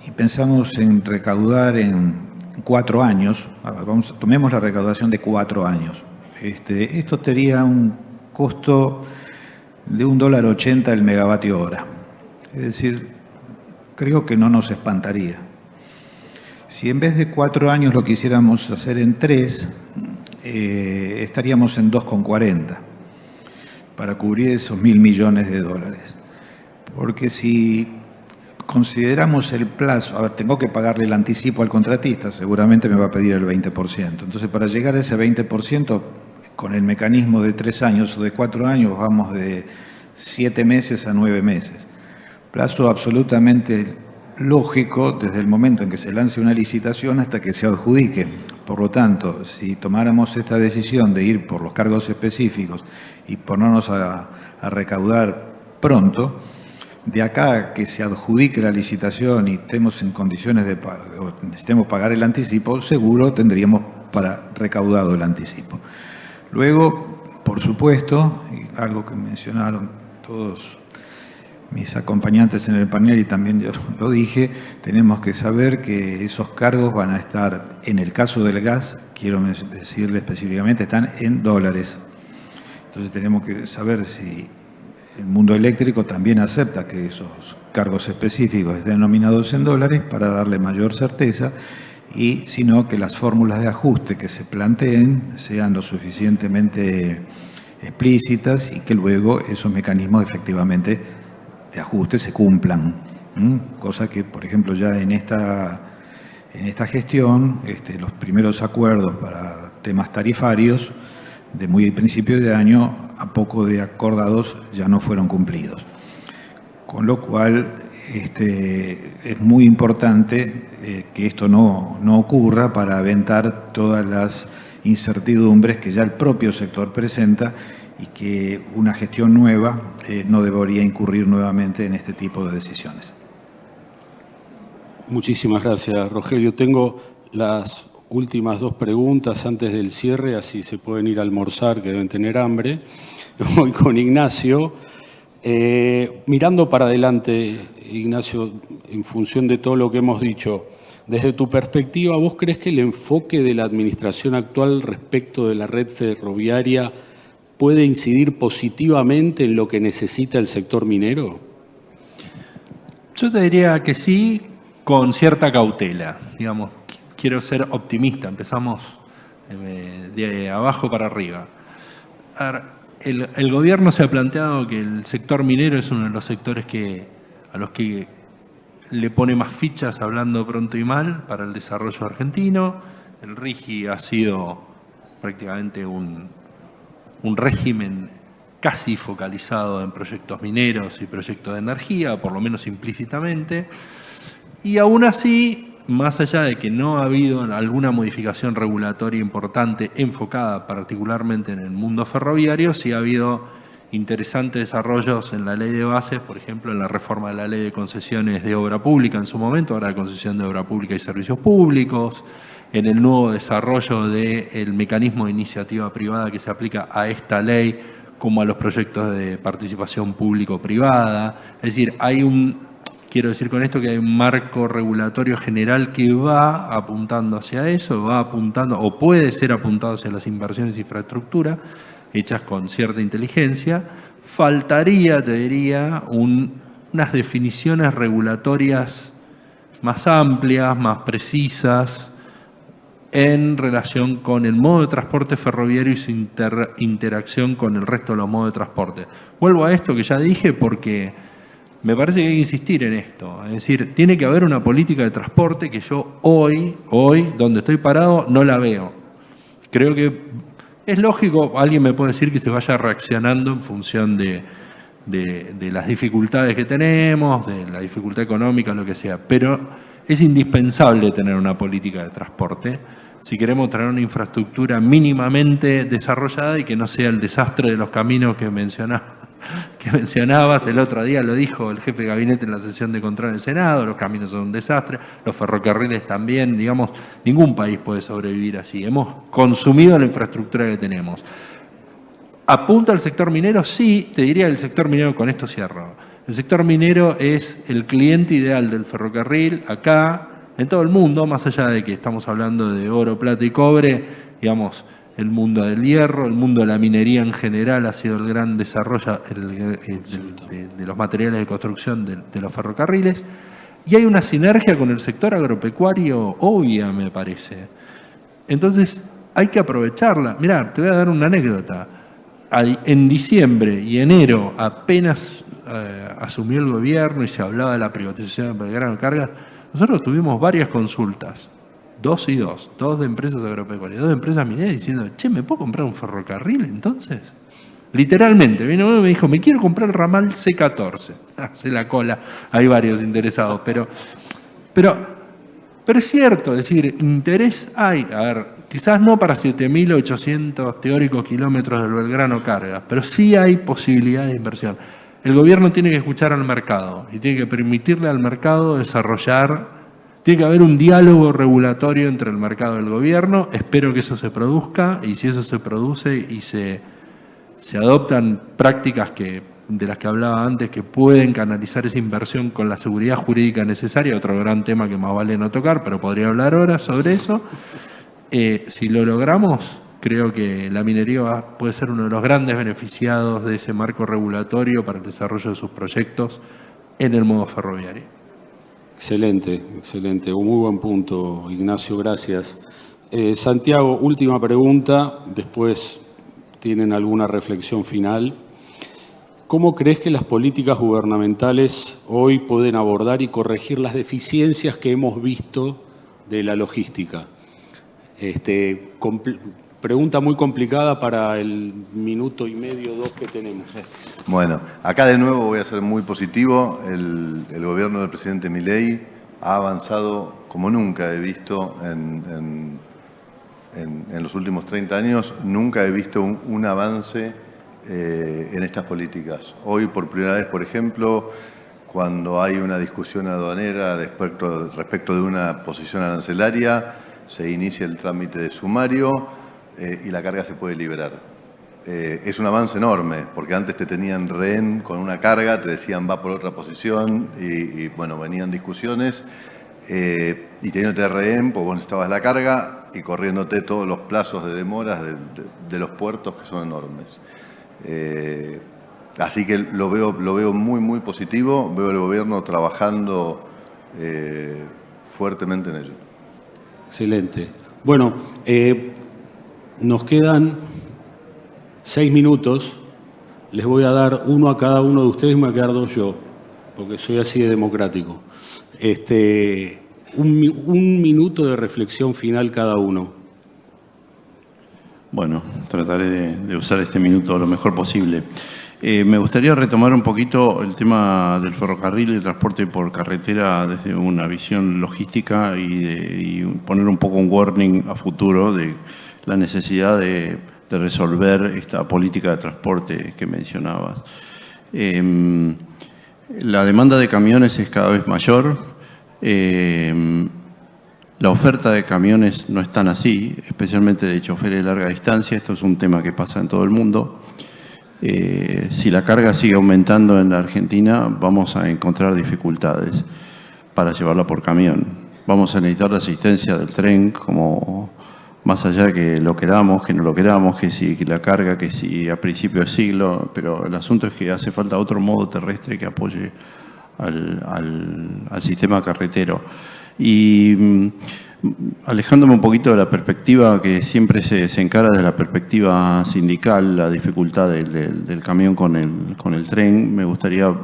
Speaker 5: y pensamos en recaudar en 4 años, tomemos la recaudación de 4 años, esto tendría un costo de $1.80 el megavatio hora. Es decir, creo que no nos espantaría. Si en vez de 4 años lo quisiéramos hacer en 3, estaríamos en 2,40 para cubrir esos 1.000 millones de dólares. Porque si consideramos el plazo, a ver, tengo que pagarle el anticipo al contratista, seguramente me va a pedir el 20%. Entonces, para llegar a ese 20%, con el mecanismo de 3 años o de 4 años, vamos de 7 meses a 9 meses. Plazo absolutamente lógico desde el momento en que se lance una licitación hasta que se adjudique. Por lo tanto, si tomáramos esta decisión de ir por los cargos específicos y ponernos a recaudar pronto, de acá a que se adjudique la licitación y estemos en condiciones de o necesitemos pagar el anticipo, seguro tendríamos para recaudado el anticipo. Luego, por supuesto, y algo que mencionaron todos mis acompañantes en el panel y también yo lo dije, tenemos que saber que esos cargos van a estar, en el caso del gas, quiero decirle específicamente, están en dólares. Entonces tenemos que saber si el mundo eléctrico también acepta que esos cargos específicos estén denominados en dólares para darle mayor certeza, y sino que las fórmulas de ajuste que se planteen sean lo suficientemente explícitas y que luego esos mecanismos efectivamente de ajuste se cumplan. Cosa que, por ejemplo, ya en esta gestión, los primeros acuerdos para temas tarifarios de muy principio de año, a poco de acordados, ya no fueron cumplidos. Con lo cual, es muy importante que esto no ocurra para aventar todas las incertidumbres que ya el propio sector presenta y que una gestión nueva no debería incurrir nuevamente en este tipo de decisiones.
Speaker 1: Muchísimas gracias, Rogelio. Tengo las últimas 2 preguntas antes del cierre, así se pueden ir a almorzar, que deben tener hambre. Voy con Ignacio. Mirando para adelante, Ignacio, en función de todo lo que hemos dicho, desde tu perspectiva, ¿vos crees que el enfoque de la administración actual respecto de la red ferroviaria puede incidir positivamente en lo que necesita el sector minero?
Speaker 4: Yo te diría que sí, con cierta cautela. Digamos, quiero ser optimista, empezamos de abajo para arriba. A ver, el gobierno se ha planteado que el sector minero es uno de los sectores a los que le pone más fichas, hablando pronto y mal, para el desarrollo argentino. El RIGI ha sido prácticamente un régimen casi focalizado en proyectos mineros y proyectos de energía, por lo menos implícitamente. Y aún así, más allá de que no ha habido alguna modificación regulatoria importante enfocada particularmente en el mundo ferroviario, sí ha habido interesantes desarrollos en la ley de bases, por ejemplo, en la reforma de la ley de concesiones de obra pública en su momento, ahora de concesión de obra pública y servicios públicos, en el nuevo desarrollo del mecanismo de iniciativa privada que se aplica a esta ley como a los proyectos de participación público-privada. Es decir, quiero decir con esto que hay un marco regulatorio general que va apuntando hacia eso, va apuntando o puede ser apuntado hacia las inversiones de infraestructura hechas con cierta inteligencia. Faltaría, te diría, unas definiciones regulatorias más amplias, más precisas, en relación con el modo de transporte ferroviario y su interacción con el resto de los modos de transporte. Vuelvo a esto que ya dije porque me parece que hay que insistir en esto. Es decir, tiene que haber una política de transporte que yo hoy, donde estoy parado, no la veo. Creo que es lógico, alguien me puede decir que se vaya reaccionando en función de las dificultades que tenemos, de la dificultad económica, lo que sea, pero es indispensable tener una política de transporte si queremos tener una infraestructura mínimamente desarrollada y que no sea el desastre de los caminos que mencionabas. El otro día lo dijo el jefe de gabinete en la sesión de control en el Senado: los caminos son un desastre, los ferrocarriles también. Digamos, ningún país puede sobrevivir así. Hemos consumido la infraestructura que tenemos. ¿Apunta al sector minero? Sí, te diría el sector minero, con esto cierro. El sector minero es el cliente ideal del ferrocarril acá, en todo el mundo, más allá de que estamos hablando de oro, plata y cobre. Digamos, el mundo del hierro, el mundo de la minería en general ha sido el gran desarrollo de los materiales de construcción de los ferrocarriles. Y hay una sinergia con el sector agropecuario obvia, me parece. Entonces, hay que aprovecharla. Mirá, te voy a dar una anécdota. En diciembre y enero, apenas asumió el gobierno y se hablaba de la privatización de Belgrano Cargas, nosotros tuvimos varias consultas, 2 y 2 de empresas agropecuarias, 2 de empresas mineras, diciendo, che, ¿me puedo comprar un ferrocarril entonces? Literalmente, vino uno y me dijo, me quiero comprar el ramal C14. Hace la cola, hay varios interesados, pero es cierto, es decir, interés hay. A ver, quizás no para 7.800 teóricos kilómetros del Belgrano Cargas, pero sí hay posibilidad de inversión. El gobierno tiene que escuchar al mercado y tiene que permitirle al mercado desarrollar. Tiene que haber un diálogo regulatorio entre el mercado y el gobierno. Espero que eso se produzca, y si eso se produce y se adoptan prácticas de las que hablaba antes, que pueden canalizar esa inversión con la seguridad jurídica necesaria, otro gran tema que más vale no tocar, pero podría hablar horas sobre eso. Si lo logramos, creo que la minería puede ser uno de los grandes beneficiados de ese marco regulatorio para el desarrollo de sus proyectos en el modo ferroviario.
Speaker 1: Excelente, excelente. Un muy buen punto, Ignacio, gracias. Santiago, última pregunta, después tienen alguna reflexión final. ¿Cómo crees que las políticas gubernamentales hoy pueden abordar y corregir las deficiencias que hemos visto de la logística? Pregunta muy complicada para el minuto y medio, 2 que tenemos.
Speaker 3: Bueno, acá de nuevo voy a ser muy positivo. El gobierno del presidente Milei ha avanzado como nunca he visto en los últimos 30 años. Nunca he visto un avance en estas políticas. Hoy, por primera vez, por ejemplo, cuando hay una discusión aduanera respecto de una posición arancelaria, se inicia el trámite de sumario y la carga se puede liberar. Es un avance enorme, porque antes te tenían rehén con una carga, te decían va por otra posición y bueno, venían discusiones y teniéndote rehén, pues vos necesitabas la carga y corriéndote todos los plazos de demoras de los puertos, que son enormes. Así que lo veo muy, muy positivo. Veo al gobierno trabajando fuertemente en ello.
Speaker 1: Excelente. Bueno, nos quedan 6 minutos. Les voy a dar uno a cada uno de ustedes y me voy a quedar 2 yo, porque soy así de democrático. Un minuto de reflexión final cada uno.
Speaker 2: Bueno, trataré de usar este minuto lo mejor posible. Me gustaría retomar un poquito el tema del ferrocarril y el transporte por carretera desde una visión logística y poner un poco un warning a futuro de la necesidad de resolver esta política de transporte que mencionabas. La demanda de camiones es cada vez mayor. La oferta de camiones no es tan así, especialmente de choferes de larga distancia. Esto es un tema que pasa en todo el mundo. Si la carga sigue aumentando en la Argentina, vamos a encontrar dificultades para llevarla por camión. Vamos a necesitar la asistencia del tren, como más allá que lo queramos, que no lo queramos, que si la carga, que si a principio de siglo, pero el asunto es que hace falta otro modo terrestre que apoye al sistema carretero. Y alejándome un poquito de la perspectiva que siempre se encara desde la perspectiva sindical, la dificultad del camión con el tren, me gustaría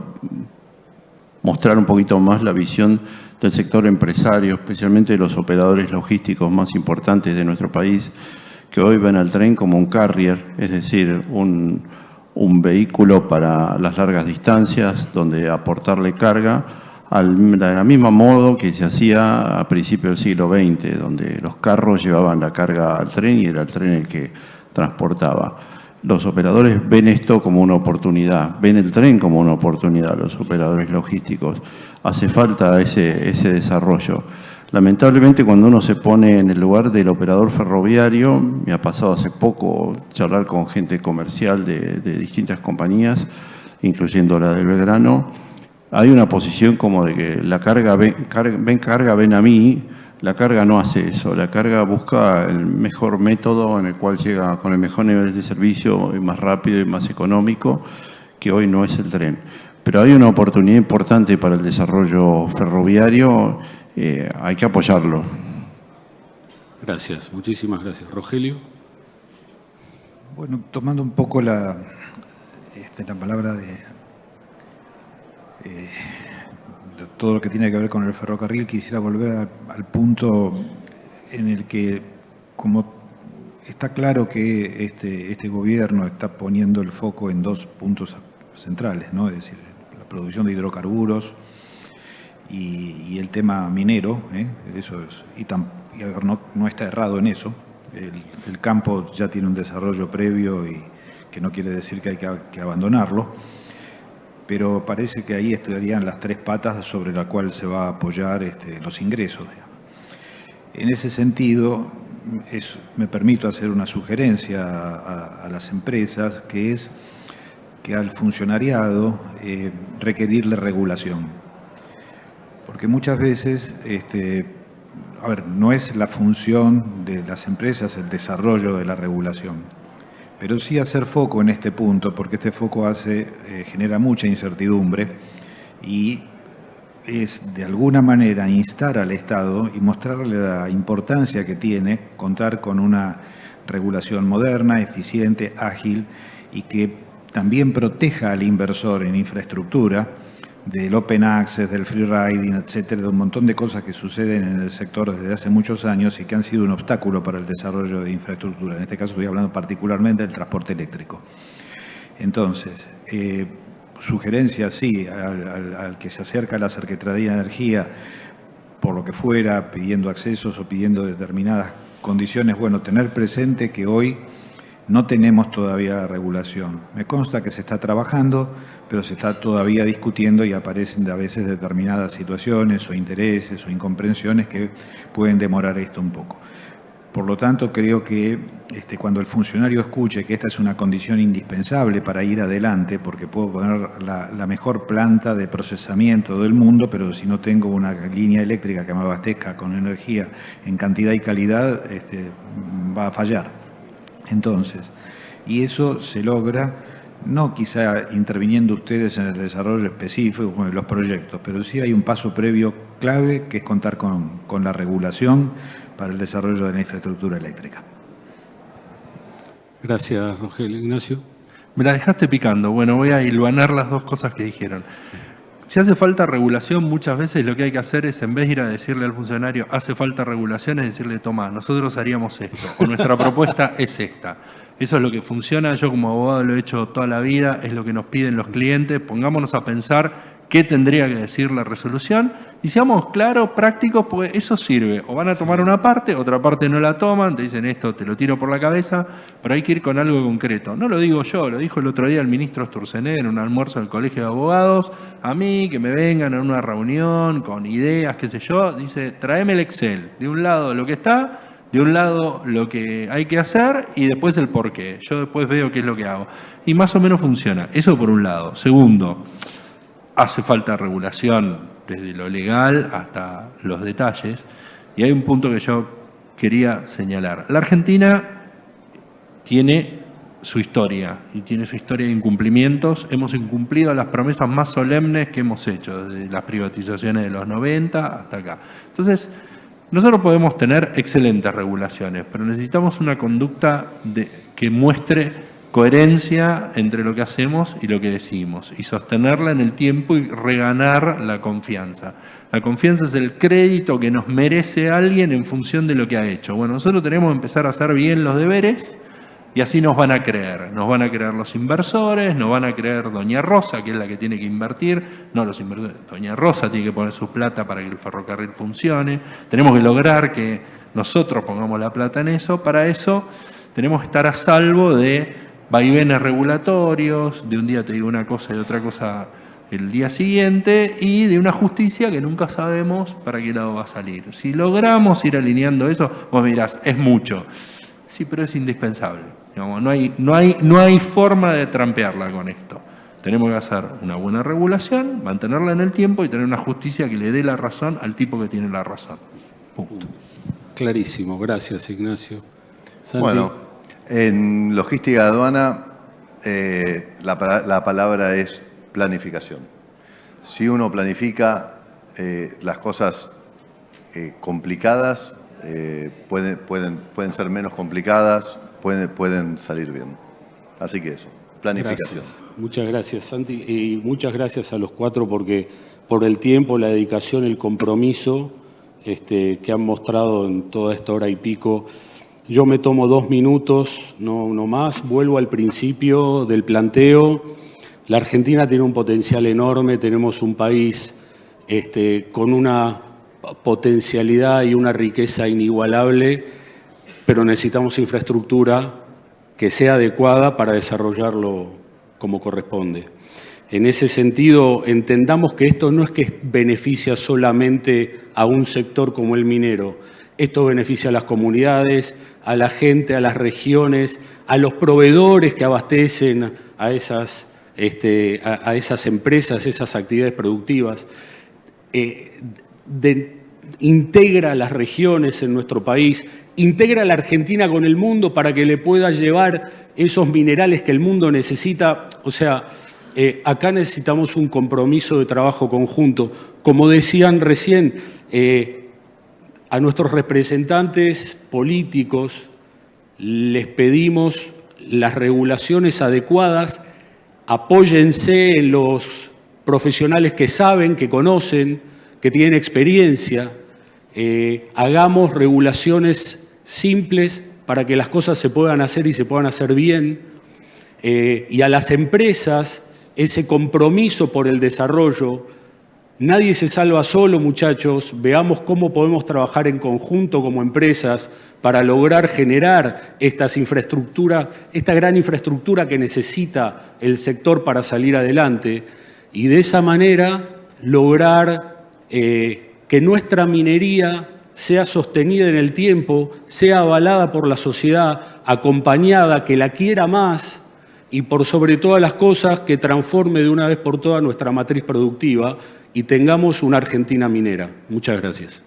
Speaker 2: mostrar un poquito más la visión del sector empresario, especialmente de los operadores logísticos más importantes de nuestro país, que hoy ven al tren como un carrier, es decir, un vehículo para las largas distancias, donde aportarle carga, de la misma modo que se hacía a principios del siglo XX, donde los carros llevaban la carga al tren y era el tren el que transportaba. Los operadores ven esto como una oportunidad, ven el tren como una oportunidad, los operadores logísticos. Hace falta ese desarrollo. Lamentablemente, cuando uno se pone en el lugar del operador ferroviario, me ha pasado hace poco charlar con gente comercial de distintas compañías, incluyendo la del Belgrano. Hay una posición como de que la carga, ven a mí. La carga no hace eso. La carga busca el mejor método en el cual llega con el mejor nivel de servicio y más rápido y más económico, que hoy no es el tren. Pero hay una oportunidad importante para el desarrollo ferroviario, hay que apoyarlo.
Speaker 1: Gracias, muchísimas gracias. Rogelio.
Speaker 5: Bueno, tomando un poco la palabra de todo lo que tiene que ver con el ferrocarril, quisiera volver al punto en el que, como está claro que este gobierno está poniendo el foco en dos puntos centrales, ¿no? Es decir, la producción de hidrocarburos y el tema minero, eso es, y a ver, no está errado en eso. El campo ya tiene un desarrollo previo y que no quiere decir que hay que abandonarlo, pero parece que ahí estarían las tres patas sobre las cuales se va a apoyar los ingresos. En ese sentido, me permito hacer una sugerencia a las empresas, que es que al funcionariado requerirle regulación. Porque muchas veces, a ver, no es la función de las empresas el desarrollo de la regulación, pero sí hacer foco en este punto, porque este foco genera mucha incertidumbre y es de alguna manera instar al Estado y mostrarle la importancia que tiene contar con una regulación moderna, eficiente, ágil y que también proteja al inversor en infraestructura del open access, del free riding, etcétera, de un montón de cosas que suceden en el sector desde hace muchos años y que han sido un obstáculo para el desarrollo de infraestructura. En este caso estoy hablando particularmente del transporte eléctrico. Entonces, sugerencia, sí, al que se acerca a la Secretaría de Energía, por lo que fuera, pidiendo accesos o pidiendo determinadas condiciones, bueno, tener presente que hoy no tenemos todavía regulación. Me consta que se está trabajando, pero se está todavía discutiendo y aparecen a veces determinadas situaciones o intereses o incomprensiones que pueden demorar esto un poco. Por lo tanto, creo que cuando el funcionario escuche que esta es una condición indispensable para ir adelante, porque puedo poner la mejor planta de procesamiento del mundo, pero si no tengo una línea eléctrica que me abastezca con energía en cantidad y calidad, va a fallar. Entonces, y eso se logra no quizá interviniendo ustedes en el desarrollo específico de los proyectos, pero sí hay un paso previo clave que es contar con la regulación para el desarrollo de la infraestructura eléctrica.
Speaker 1: Gracias, Rogelio. Ignacio.
Speaker 4: Me la dejaste picando. Bueno, voy a hilvanar las dos cosas que dijeron. Si hace falta regulación, muchas veces lo que hay que hacer es, en vez de ir a decirle al funcionario, hace falta regulación, es decirle, toma, nosotros haríamos esto, o nuestra propuesta es esta. Eso es lo que funciona, yo como abogado lo he hecho toda la vida, es lo que nos piden los clientes, pongámonos a pensar qué tendría que decir la resolución y seamos claros, prácticos, porque eso sirve. O van a tomar una parte, otra parte no la toman, te dicen esto, te lo tiro por la cabeza, pero hay que ir con algo concreto. No lo digo yo, lo dijo el otro día el ministro Sturzenegger en un almuerzo del Colegio de Abogados, a mí que me vengan a una reunión con ideas, qué sé yo, dice, tráeme el Excel, de un lado lo que está, de un lado lo que hay que hacer y después el por qué. Yo después veo qué es lo que hago. Y más o menos funciona. Eso por un lado. Segundo, hace falta regulación desde lo legal hasta los detalles. Y hay un punto que yo quería señalar. La Argentina tiene su historia y tiene su historia de incumplimientos. Hemos incumplido las promesas más solemnes que hemos hecho, desde las privatizaciones de los 90 hasta acá. Entonces, nosotros podemos tener excelentes regulaciones, pero necesitamos una conducta que muestre coherencia entre lo que hacemos y lo que decimos, y sostenerla en el tiempo y reganar la confianza. La confianza es el crédito que nos merece alguien en función de lo que ha hecho. Bueno, nosotros tenemos que empezar a hacer bien los deberes y así nos van a creer. Nos van a creer los inversores, nos van a creer doña Rosa, que es la que tiene que invertir, no los inversores, doña Rosa tiene que poner su plata para que el ferrocarril funcione. Tenemos que lograr que nosotros pongamos la plata en eso. Para eso tenemos que estar a salvo de vaivenes regulatorios, de un día te digo una cosa y otra cosa el día siguiente, y de una justicia que nunca sabemos para qué lado va a salir. Si logramos ir alineando eso, vos mirás, es mucho. Sí, pero es indispensable. Digamos, no hay forma de trampearla con esto. Tenemos que hacer una buena regulación, mantenerla en el tiempo y tener una justicia que le dé la razón al tipo que tiene la razón. Punto.
Speaker 1: Clarísimo. Gracias, Ignacio. Santi.
Speaker 3: Bueno, en logística de aduana la palabra es planificación. Si uno planifica las cosas complicadas pueden ser menos complicadas, pueden salir bien. Así que eso, planificación.
Speaker 1: Gracias. Muchas gracias, Santi, y muchas gracias a los cuatro por el tiempo, la dedicación, el compromiso que han mostrado en toda esta hora y pico. Yo me tomo 2 minutos, no más, vuelvo al principio del planteo. La Argentina tiene un potencial enorme, tenemos un país con una potencialidad y una riqueza inigualable, pero necesitamos infraestructura que sea adecuada para desarrollarlo como corresponde. En ese sentido, entendamos que esto no es que beneficia solamente a un sector como el minero. Esto beneficia a las comunidades, a la gente, a las regiones, a los proveedores que abastecen a esas empresas, esas actividades productivas. Integra las regiones en nuestro país, integra a la Argentina con el mundo para que le pueda llevar esos minerales que el mundo necesita. O sea, acá necesitamos un compromiso de trabajo conjunto. Como decían recién, a nuestros representantes políticos les pedimos las regulaciones adecuadas, apóyense en los profesionales que saben, que conocen, que tienen experiencia, hagamos regulaciones simples para que las cosas se puedan hacer y se puedan hacer bien, y a las empresas ese compromiso por el desarrollo. Nadie se salva solo, muchachos. Veamos cómo podemos trabajar en conjunto como empresas para lograr generar estas infraestructuras, esta gran infraestructura que necesita el sector para salir adelante, y de esa manera lograr que nuestra minería sea sostenida en el tiempo, sea avalada por la sociedad, acompañada, que la quiera más, y por sobre todas las cosas que transforme de una vez por todas nuestra matriz productiva y tengamos una Argentina minera. Muchas gracias.